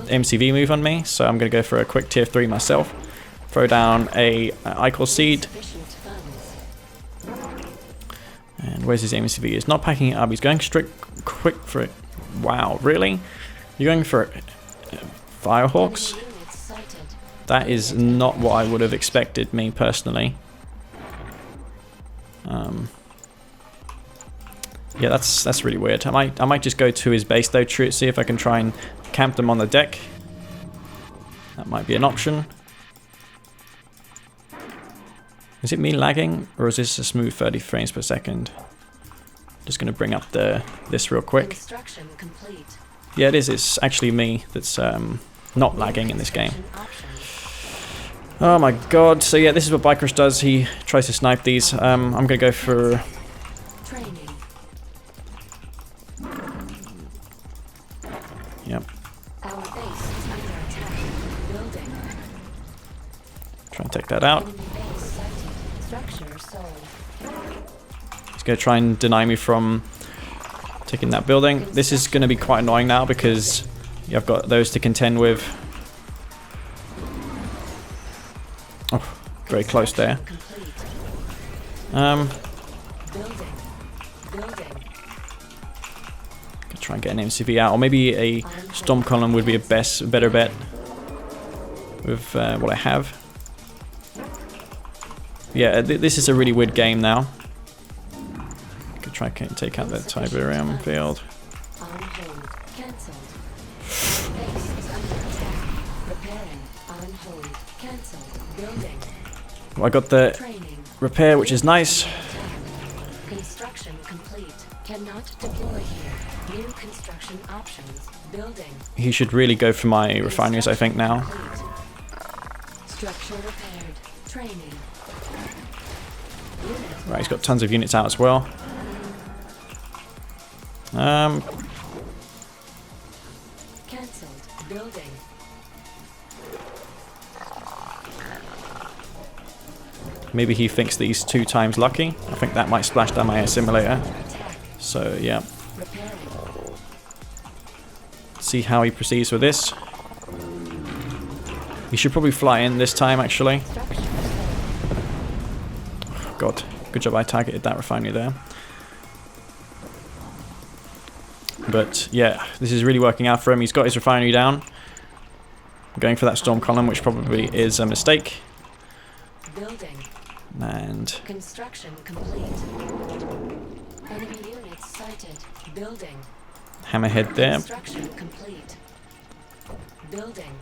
MCV move on me, so I'm going to go for a quick tier 3 myself. Throw down a Icor Seed. And where's his MCV? He's not packing it up, he's going straight quick for it. Wow, really? You're going for Firehawks? That is not what I would have expected, me personally. Yeah, that's really weird. I might just go to his base though, see if I can try and camp them on the deck. That might be an option. Is it me lagging, or is this a smooth 30 frames per second? Just going to bring up this real quick. Construction complete. Yeah, it is. It's actually me that's not lagging in this game. Oh my god. So yeah, this is what Bikerush does. He tries to snipe these. I'm going to go for... Training. Yep. Our base is under attack. Building. Try and take that out. Enemy base sighted. Structure sold. He's going to try and deny me from taking that building. This is going to be quite annoying now because I've got those to contend with. Oh, very close there. Building. Try and get an MCV out, or maybe a Storm Column would be a better bet with what I have. Yeah, this is a really weird game now. Could try to take out that Tiberium field. On hold. Cancelled. Base is under attack. Repairing. On hold. Cancelled. Building. Well, I got the Training. repair, which is nice. Construction complete. Cannot deploy here. New construction options. Building. He should really go for my refineries, I think, now. Complete. Structure repaired. Training. Unit Right, he's got tons of units out as well. cancelled. Building. Maybe he thinks that he's 2 times lucky. I think that might splash down my assimilator. Attack. So, yeah. Repairing. See how he proceeds with this. He should probably fly in this time, actually. Structure. God, good job I targeted that refinery there. But yeah, this is really working out for him. He's got his refinery down. Going for that storm column, which probably is a mistake. Building. And Construction complete. Enemy units sighted. Building. hammerhead there. Construction complete. Building.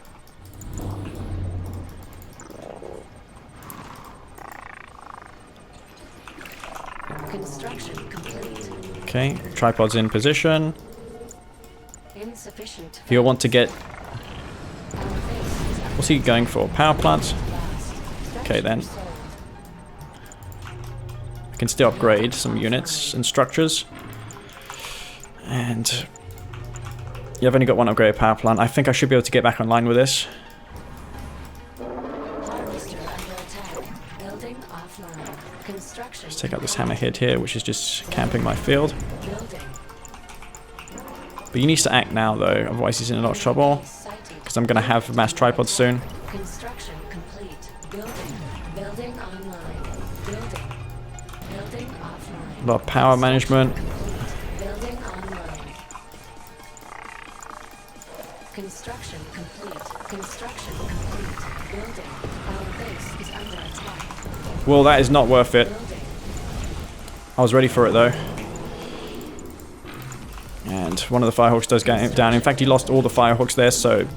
Construction complete. Okay, tripod's in position. Insufficient. He'll want to get... Our base is under What's he going for? Power plants? blast. Okay, then. Structure sold. I can still upgrade some units and structures. And... yeah, I've only got 1 upgraded power plant. I think I should be able to get back online with this. Harvester under attack. Building offline. Construction. Let's take out this hammerhead here, which is just camping my field. Building. But he needs to act now, though, otherwise he's in a lot of trouble. Sighted. Because I'm going to have mass tripods soon. Construction complete. Building. Building online. Building. Building offline. A lot of power management. Building online. Construction complete. Construction complete. Building. Our base is under attack. Well, that is not worth it. Building. I was ready for it, though. And one of the Firehawks does get him down. In fact, he lost all the Firehawks there, so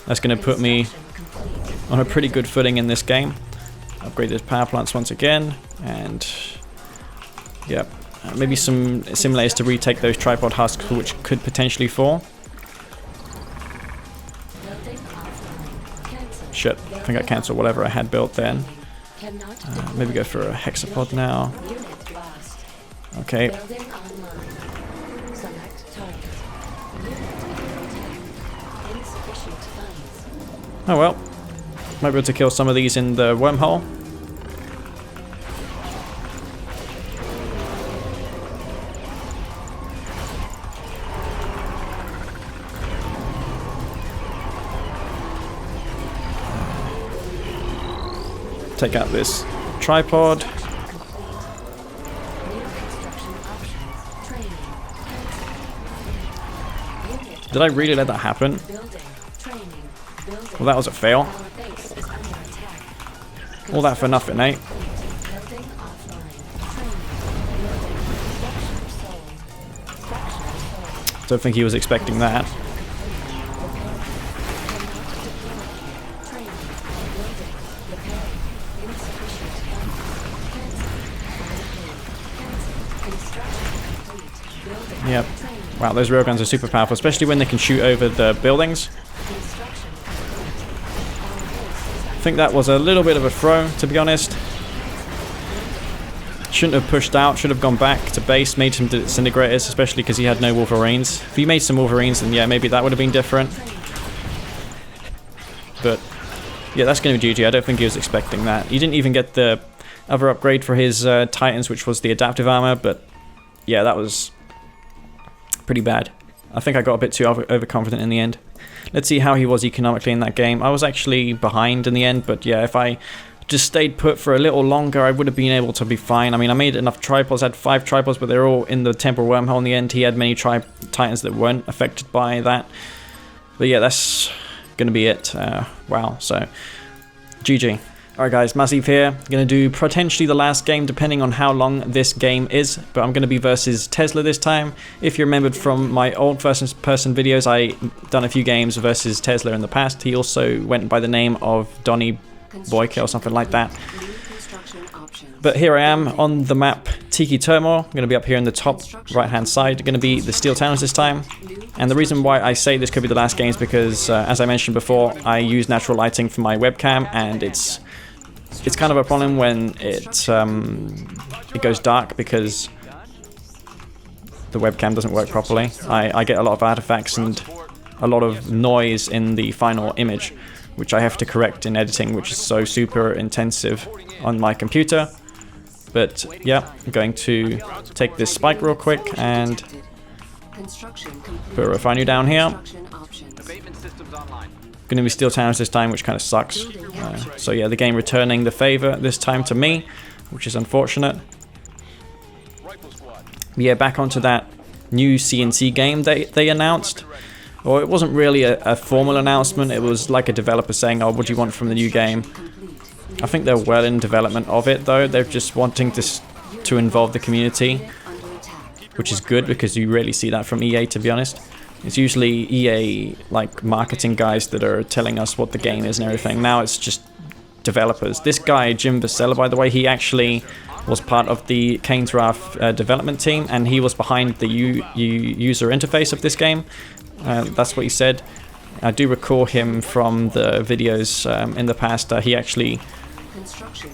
that's going to put me Construction complete. on a pretty good footing in this game. Upgrade those power plants once again, and yep, maybe some simulators to retake those tripod husks, which could potentially fall. Building offline. Cancel. Shit, I think I cancelled whatever I had built then. Cannot Maybe go for a hexapod now. Unit lost. Okay, Building online. Select target. Unit under attack. Insufficient funds. oh well. Might be able to kill some of these in the wormhole. Take out this tripod. Complete. New construction options. Training. Unit. Did I really let that happen? Building. Training. Building. Well, that was a fail. Our base is under attack. All that for nothing, eh? Building offline. Training. Building. Structure sold. Structure sold. Don't think he was expecting that. Yep. Wow, those railguns are super powerful, especially when they can shoot over the buildings. I think that was a little bit of a throw, to be honest. Shouldn't have pushed out, should have gone back to base, made some disintegrators, especially because he had no Wolverines. If he made some Wolverines, then yeah, maybe that would have been different. But yeah, that's going to be GG. I don't think he was expecting that. He didn't even get the other upgrade for his Titans, which was the adaptive armor, but yeah, that was pretty bad. I think I got a bit too overconfident in the end. Let's see how he was economically in that game. I was actually behind in the end, but yeah, if I just stayed put for a little longer, I would have been able to be fine. I mean, I made enough tripods. I had 5 tripods, but they're all in the temporal wormhole in the end. He had many Titans that weren't affected by that. But yeah, that's going to be it. Wow, so GG. Alright guys, Massive here. Gonna do potentially the last game depending on how long this game is, but I'm gonna be versus Tesla this time. If you remembered from my old first person videos, I done a few games versus Tesla in the past. He also went by the name of Donny Boyka or something like that. But here I am on the map Tiki Turmoil. I'm gonna be up here in the top right hand side. Gonna be the Steel Towers this time. And the reason why I say this could be the last game is because, as I mentioned before, I use natural lighting for my webcam, and it's kind of a problem when it goes dark because the webcam doesn't work properly. I get a lot of artifacts and a lot of noise in the final image, which I have to correct in editing, which is so super intensive on my computer. But yeah, I'm going to take this spike real quick and put a refinery down here. Going to be Steel Towers this time, which kind of sucks. So yeah, the game returning the favor this time to me, which is unfortunate. Yeah, back onto that new C&C game they announced. Well, it wasn't really a formal announcement. It was like a developer saying, oh, what do you want from the new game? I think they're well in development of it, though. They're just wanting to involve the community, which is good because you rarely see that from EA, to be honest. It's usually EA like marketing guys that are telling us what the game is and everything. Now it's just developers. This guy, Jim Vasella, by the way, he actually was part of the Kane's Wrath development team, and he was behind the user interface of this game. That's what he said. I do recall him from the videos in the past. He actually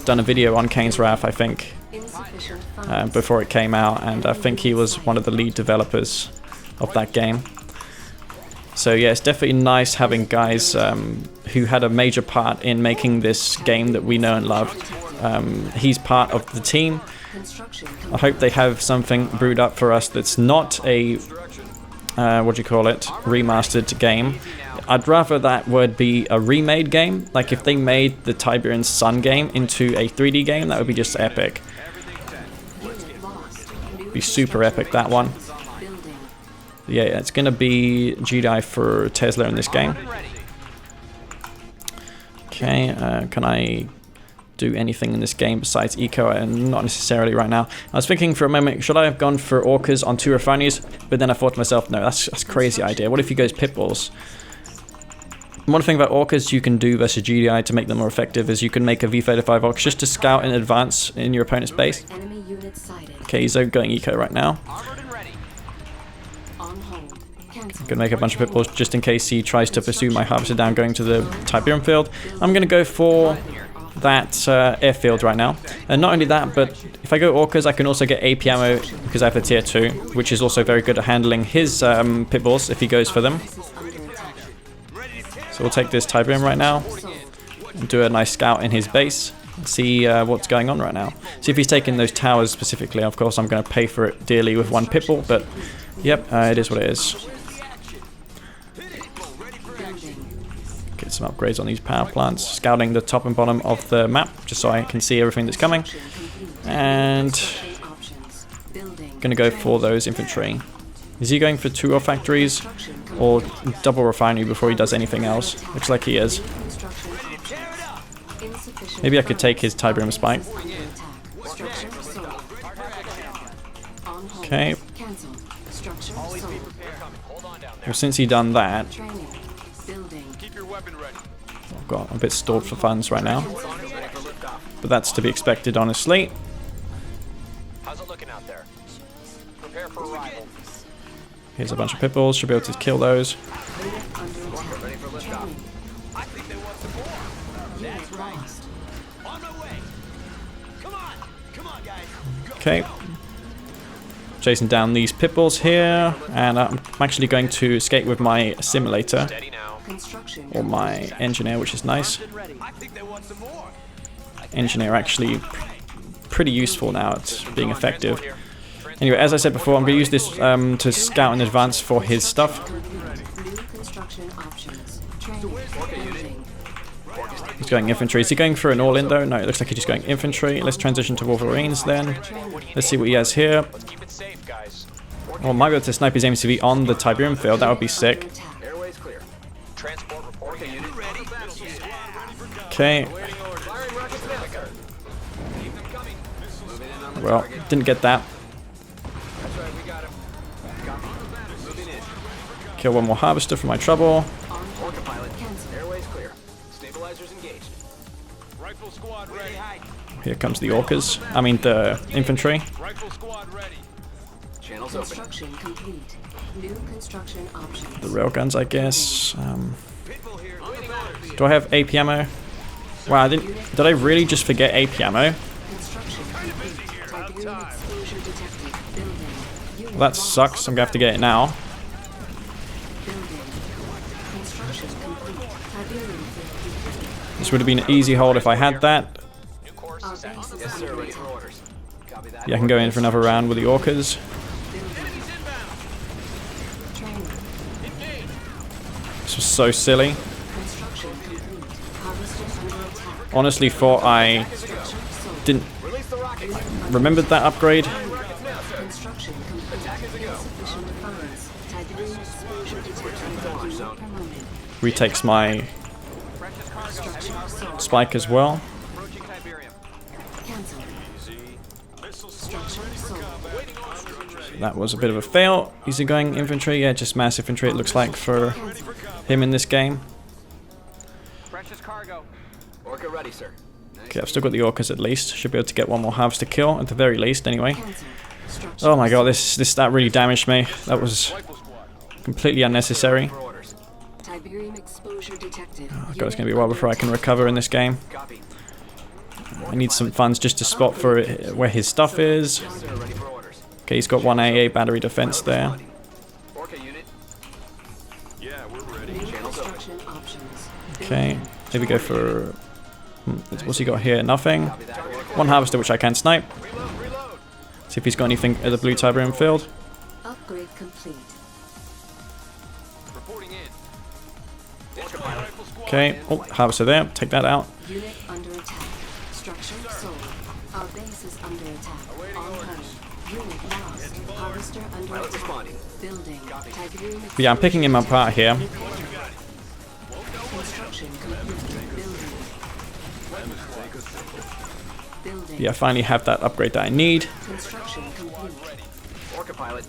done a video on Kane's Wrath, I think, before it came out, and I think he was one of the lead developers of that game. So yeah, it's definitely nice having guys who had a major part in making this game that we know and love. He's part of the team. I hope they have something brewed up for us that's not a remastered game. I'd rather that word be a remade game. Like if they made the Tiberian Sun game into a 3D game, that would be just epic. Be super epic, that one. Yeah, it's gonna be GDI for Tesla in this game. Okay, can I do anything in this game besides eco? And not necessarily right now. I was thinking for a moment, should I have gone for orcas on 2 refineries? But then I thought to myself, no, that's a crazy idea. What if he goes pitbulls? One thing about orcas you can do versus GDI to make them more effective is you can make a V35 orc just to scout in advance in your opponent's base. Okay, he's going eco right now. I'm going to make a bunch of pitbulls just in case he tries to pursue my harvester down going to the Tiberium field. I'm going to go for that airfield right now. And not only that, but if I go orcas, I can also get AP ammo because I have the tier 2, which is also very good at handling his pitbulls if he goes for them. So we'll take this Tiberium right now and do a nice scout in his base. See what's going on right now. See if he's taking those towers specifically. Of course, I'm going to pay for it dearly with 1 pitbull, but yep, it is what it is. Get some upgrades on these power plants. Scouting the top and bottom of the map, just so I can see everything that's coming. And gonna go for those infantry. Is he going for 2 ore factories or double refinery before he does anything else? Looks like he is. Maybe I could take his Tiberium spike. Okay. Well, since he done that, I've got a bit stored for funds right now, but that's to be expected, honestly. How's it looking out there? Prepare for arrival. Here's a bunch of pitbulls. Should be able to kill those. Ready for liftoff. I think they want some more. That's right. On my way. Come on, guys. Okay. Chasing down these pitbulls here, and I'm actually going to escape with my simulator or my engineer, which is nice. Engineer actually pretty useful now. It's being effective. Anyway, as I said before, I'm going to use this to scout in advance for his stuff. He's going infantry. Is he going for an all-in though? No, it looks like he's just going infantry. Let's transition to Wolverines then. Let's see what he has here. Oh, might be able to snipe his MCV on the Tiberium field. That would be sick. Okay. well, didn't get that. That's right, we got him. Copy. Moving in. Kill one more harvester for my trouble. Orca pilot. Airways clear. Stabilizers engaged. Rifle squad ready. Here comes the orcas. I mean the infantry. Rifle squad ready. Channels open. Construction complete. New construction options. The railguns, I guess. Pitbull here. Waiting orders. Do I have AP ammo? Wow, did I really just forget AP ammo? Construction complete. Tiberium exposure detected. Building. Unit Well, that lost. sucks. I'm gonna have to get it now. Building. Construction complete. Tiberium field. This would have been an easy hold if I had that. New course Our set. base is Yes, sir. under Ready for attack. orders. Copy that. Yeah, I can go in for another round with the orcas. Enemies inbound. Training. Engage. This was so silly. Construction complete. Harvesters under attack. Honestly thought I Structure sold. didn't Release the rockets. remembered that upgrade. Rockets now, sir. Construction complete. Attack as a go. Insufficient funds. Tiberium exposure detected. launch zone. Promoted. Retakes my Precious cargo. Structure sold. spike as well. Approaching Tiberium. Cancel. Structure sold. Waiting orders. That was a bit of a fail. Is he going infantry? Yeah, just mass infantry it looks like for him in this game. Precious cargo. Orca ready, sir. Okay, I've still got the orcas at least. Should be able to get one more harvester kill at the very least anyway. Cancel. Structure Oh my god, that really damaged me. That was Rifle squad. completely unnecessary. For orders. Tiberium exposure detected. Oh god, it's gonna be a while before I can recover in this game. Copy. I need some funds just to spot for where his stuff is. Yes, sir. Ready for orders. Okay, he's got one AA battery defense there. Orca unit. Yeah, we're ready. New Channels open. construction options. Okay, here we go for... What's he got here? Nothing. Copy that. Orca. One harvester which I can snipe. Reload. Reload. See if he's got anything at the blue Tiberium field. Upgrade complete. Reporting in. Orca pilot. Rifle squad. Okay, oh, harvester there. Take that out. Unit under attack. Structure sold. Our base is under attack. On hold. Unit lost. Harvester under Pilot attack. responding. Building. Tiberium But yeah, I'm picking him apart here. construction complete. Building. Building. Yeah, I finally have that upgrade that I need. Construction complete. Orca pilot.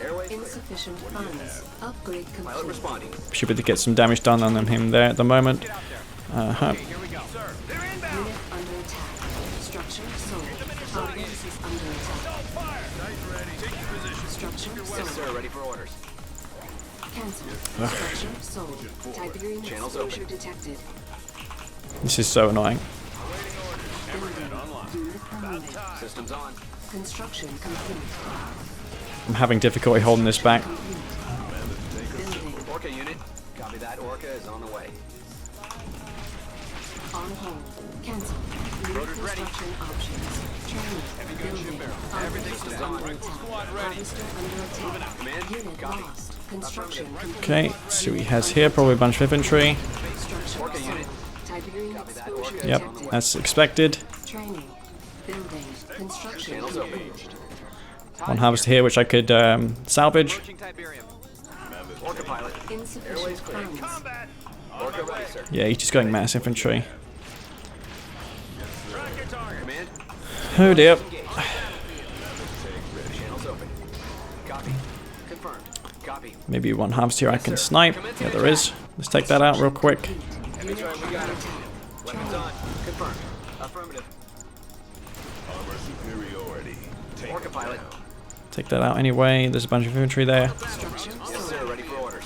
Airways clear. Insufficient funds. Upgrade Pilot complete. responding. Should be able to get some damage done on him there at the moment. Uh-huh. Here we go. Sir. They're inbound. Unit under attack. Structure sold. Our base is under attack. Structure Yes, sold. sir. Ready for orders. Cancel. Structure sold. Tiberium Channels exposure open. detected. This is so annoying. Building. Unit promoted. Systems on. Construction complete. I'm having difficulty holding this back. Building. Orca unit. Copy that. Orca is on the way. On hold. Cancel. New Rotors ready. construction options. Training. Building. Everything's Harvester done. under attack. Harvester under attack. Command. Unit Copy. lost. Construction complete. Okay, see what he has here. Probably a bunch of infantry. Structure Orca unit. sold. Tiberium Copy that. exposure Orca. Yep, detected. that's expected. Training. Building. Construction Channels open. engaged. One harvester here which I could salvage. Approaching Tiberium. Orca pilot. Insufficient Airways clear. funds. Orca ready, sir. Yeah, he's just going mass infantry. Command. Oh dear. Engage. Channels open. Copy. Confirmed. Copy. Maybe one harvester here I can snipe. Yeah, there is. Let's take that out real quick. That's right. We got him. Weapons on. Confirmed. Affirmative. Armor superiority. Take Orca pilot. Take that out anyway. There's a bunch of infantry there. Structure Yes, sold. sir. Ready for orders.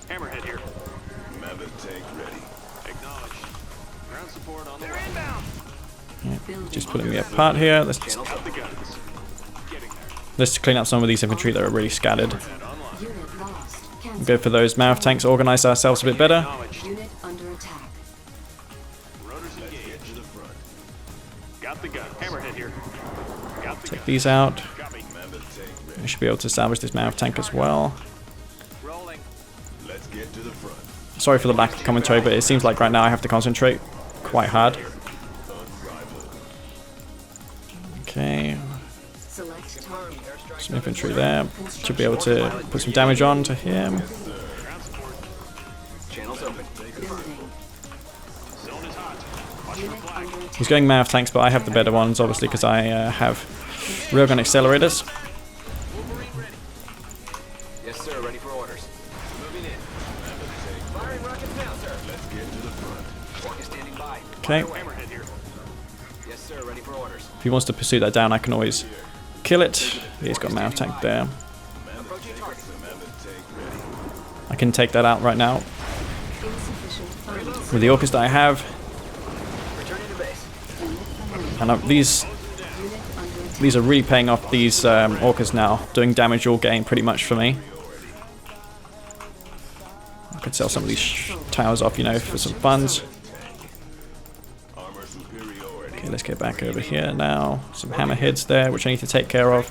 Hammerhead here. Mammoth tank ready. Acknowledged. Ground support on the They're way. inbound. Building. Just putting me apart here. Let's Channels Out the open. guns. Getting there. let's clean up some of these infantry that are really scattered. Head online. Unit lost. Cancel. Go for those mouth tanks. Organize ourselves a bit better. Acknowledged. Unit under attack. Rotors engaged. Get to the front. Got the gun. Hammerhead here. Got the Take gun. these out. Copy. Mammoth tank I ready. should be able to salvage this mouth tank as well. Rolling. Let's get to the front. Sorry for the lack of commentary, but it seems like right now I have to concentrate quite hard. Unrivaled. Select Okay, target. some infantry there. Should be able to put some damage on to him. Ground support. Channels open. Building. Zone is hot. He's going Mav tanks, but I have the better ones, obviously, because I have railgun accelerators. Yes, sir. Ready for orders. Moving in. Firing rockets now, sir. Let's get to the front. Walker standing by. Okay. Hammerhead here. Yes, sir. Ready for orders. If he wants to pursue that down, I can always kill it. He's got Mav tank there. Approaching target. Mammoth tank ready. I can take that out right now Insufficient funds. with the orcas that I have. Returning to base. And these are really paying off, these orcas now, doing damage all game pretty much for me. I could sell some of these towers off, you know, for some funds. Armor superiority. Okay, let's get back over here now. Some hammerheads there, which I need to take care of.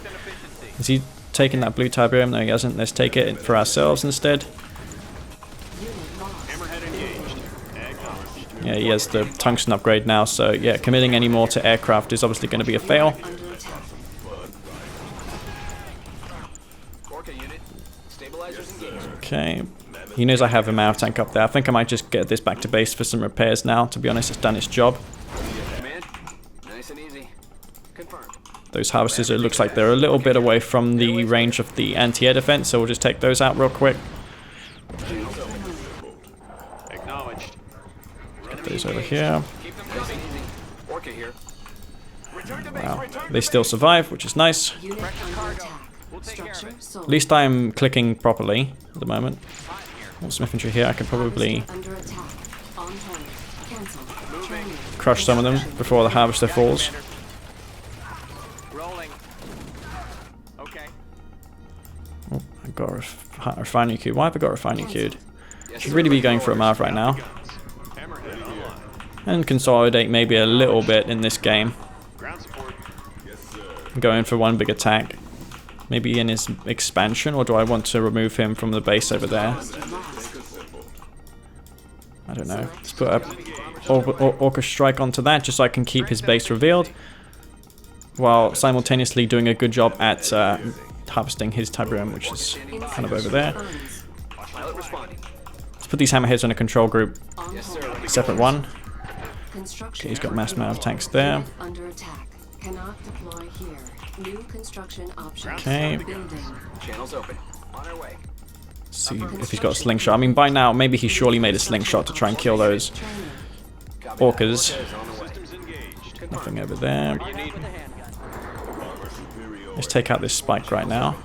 Is he taking that blue tiberium? No, he hasn't. Let's take it for ourselves instead. Yeah, he has the tungsten upgrade now, so yeah, committing any more to aircraft is obviously going to be a fail. Under attack. Orca unit. Stabilizers engaged. Okay, he knows I have a Mav tank up there. I think I might just get this back to base for some repairs now. To be honest, it's done its job. Command. Nice and easy. Confirmed. Those harvesters, it looks like they're a little bit away from the range of the anti-air defense, so we'll just take those out real quick. Acknowledged. Get those over here. Keep them nice and easy. Orca here. Return to base. Wow, Return. they still survive, which is nice. Unit under attack. Structure sold. At least I'm clicking properly at the moment. Want some infantry here, I could probably Under attack. On hold. Cancel. Training. crush some of them before the harvester falls. Rolling. Okay. Oh, I got a refinery queued. Why have I got a refinery queued? Should really be going for a Mav right now. Hammerhead online. And consolidate maybe a little bit in this game. Ground support. Go in for one big attack. Maybe in his expansion, or do I want to remove him from the base over there? I don't know. Let's put a Orca Strike onto that, just so I can keep his base revealed, while simultaneously doing a good job at harvesting his tiberium, which is kind of over there. Funds. Pilot responding. Let's put these hammerheads on a control group, On Yes, hold. sir. Ready. separate one. Construction. Okay, he's got mass amount of tanks there. Unit under attack. Cannot deploy here. New construction options. Okay. Building. Channels open. On our way. See if he's got a slingshot. I mean, by now, maybe he surely made a slingshot to try and kill those Training. Copy orcas. that. Orca is on the way. Systems engaged. Nothing over there. What do you need? Let's take out this spike right now.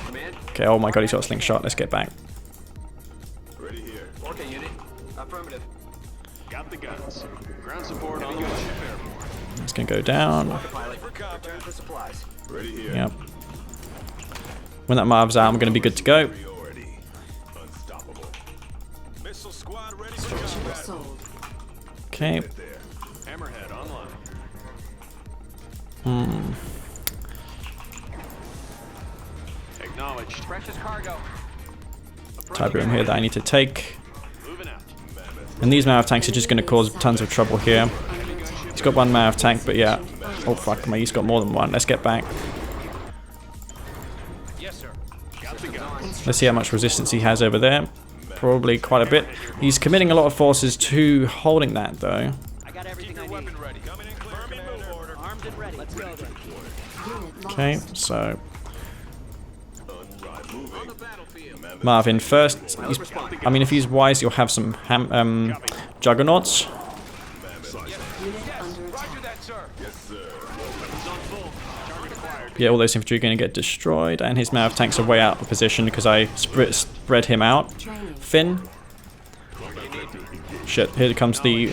Command. Okay, oh my god, he's got a slingshot. Let's get back. Ready here. Orca unit. Affirmative. Got the guns. Ground support on the way. It's gonna go down. Pilot. Return for supplies. Ready here. Yep. When that Marv's out, I'm gonna be good to go. Superiority. Unstoppable. Missile squad ready Structure sold. Okay. There. Hammerhead online. Acknowledged. Precious cargo. Tiberium here that I need to take. Moving out. And these Mav tanks are just gonna cause tons of trouble here. Under attack. He's got one Mav tank, but yeah. Oh fuck me, he's got more than one. Let's get back. Yes, sir. Got the guns. Let's see how much resistance he has over there. Probably quite a bit. He's committing a lot of forces to holding that though. I got everything I need. Weapon ready. Coming in clear, Commander. Order. Armed and ready. Let's go then. Unit Okay, lost. so Unrivaled. Moving. On the battlefield. Marvin first. He's, Responding. I mean, if he's wise, you'll have some juggernauts. Unit under attack. Roger that, sir. Yes, sir. Weapons on full. Target acquired. Yeah, all those infantry are going to get destroyed, and his Mav tanks are way out of position because I spread him out. Training. Finn. Shit, here comes the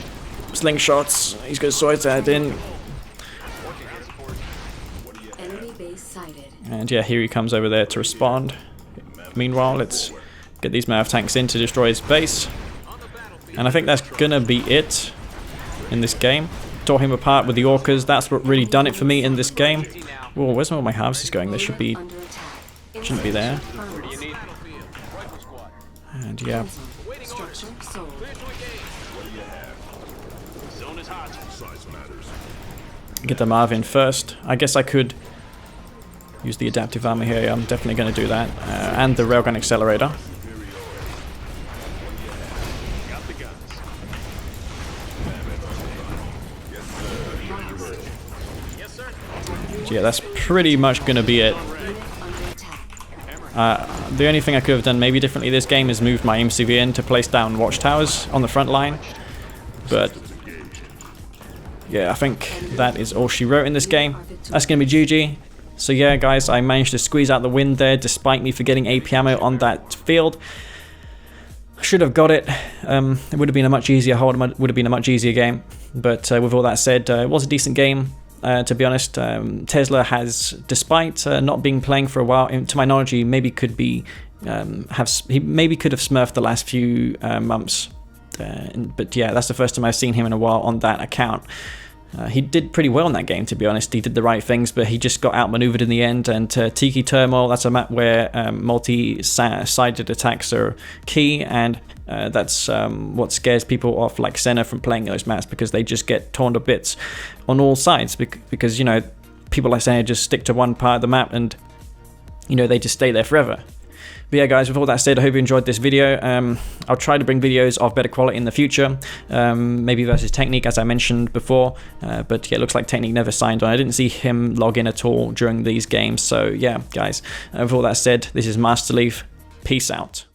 slingshots. He's going to sort that in. Enemy base sighted. And yeah, here he comes over there to respond. Meanwhile, let's get these Mav tanks in to destroy his base. And I think that's going to be it in this game. Tore him apart with the orcas. That's what really done it for me in this game. Whoa, where's all my harvesters going? They should be, Under attack. shouldn't be there. Funds. Rifle squad. And yeah, Cancel. Structure sold. Zone is hot. Size matters. get the Marv in first. I guess I could use the adaptive armor here. Yeah, I'm definitely going to do that. And the railgun accelerator. Got the guns. But yeah, that's pretty much going to be it. The only thing I could have done maybe differently this game is moved my MCV in to place down watchtowers on the front line. But yeah, I think that is all she wrote in this game. That's going to be GG. So yeah, guys, I managed to squeeze out the win there despite me forgetting AP ammo on that field. I should have got it. It would have been a much easier hold, would have been a much easier game. But with all that said, it was a decent game. To be honest, Tesla has, despite not being playing for a while, to my knowledge, he maybe could be he maybe could have smurfed the last few months. But yeah, that's the first time I've seen him in a while on that account. He did pretty well in that game, to be honest. He did the right things, but he just got outmaneuvered in the end. And Tiki Turmoil, that's a map where multi-sided attacks are key, and that's what scares people off like Senna from playing those maps, because they just get torn to bits on all sides, because, you know, people like Senna just stick to one part of the map and, you know, they just stay there forever. But yeah, guys, with all that said, I hope you enjoyed this video. I'll try to bring videos of better quality in the future, maybe versus Technique, as I mentioned before. But yeah, it looks like Technique never signed on. I didn't see him log in at all during these games. So yeah, guys, with all that said, this is Master Leaf. Peace out.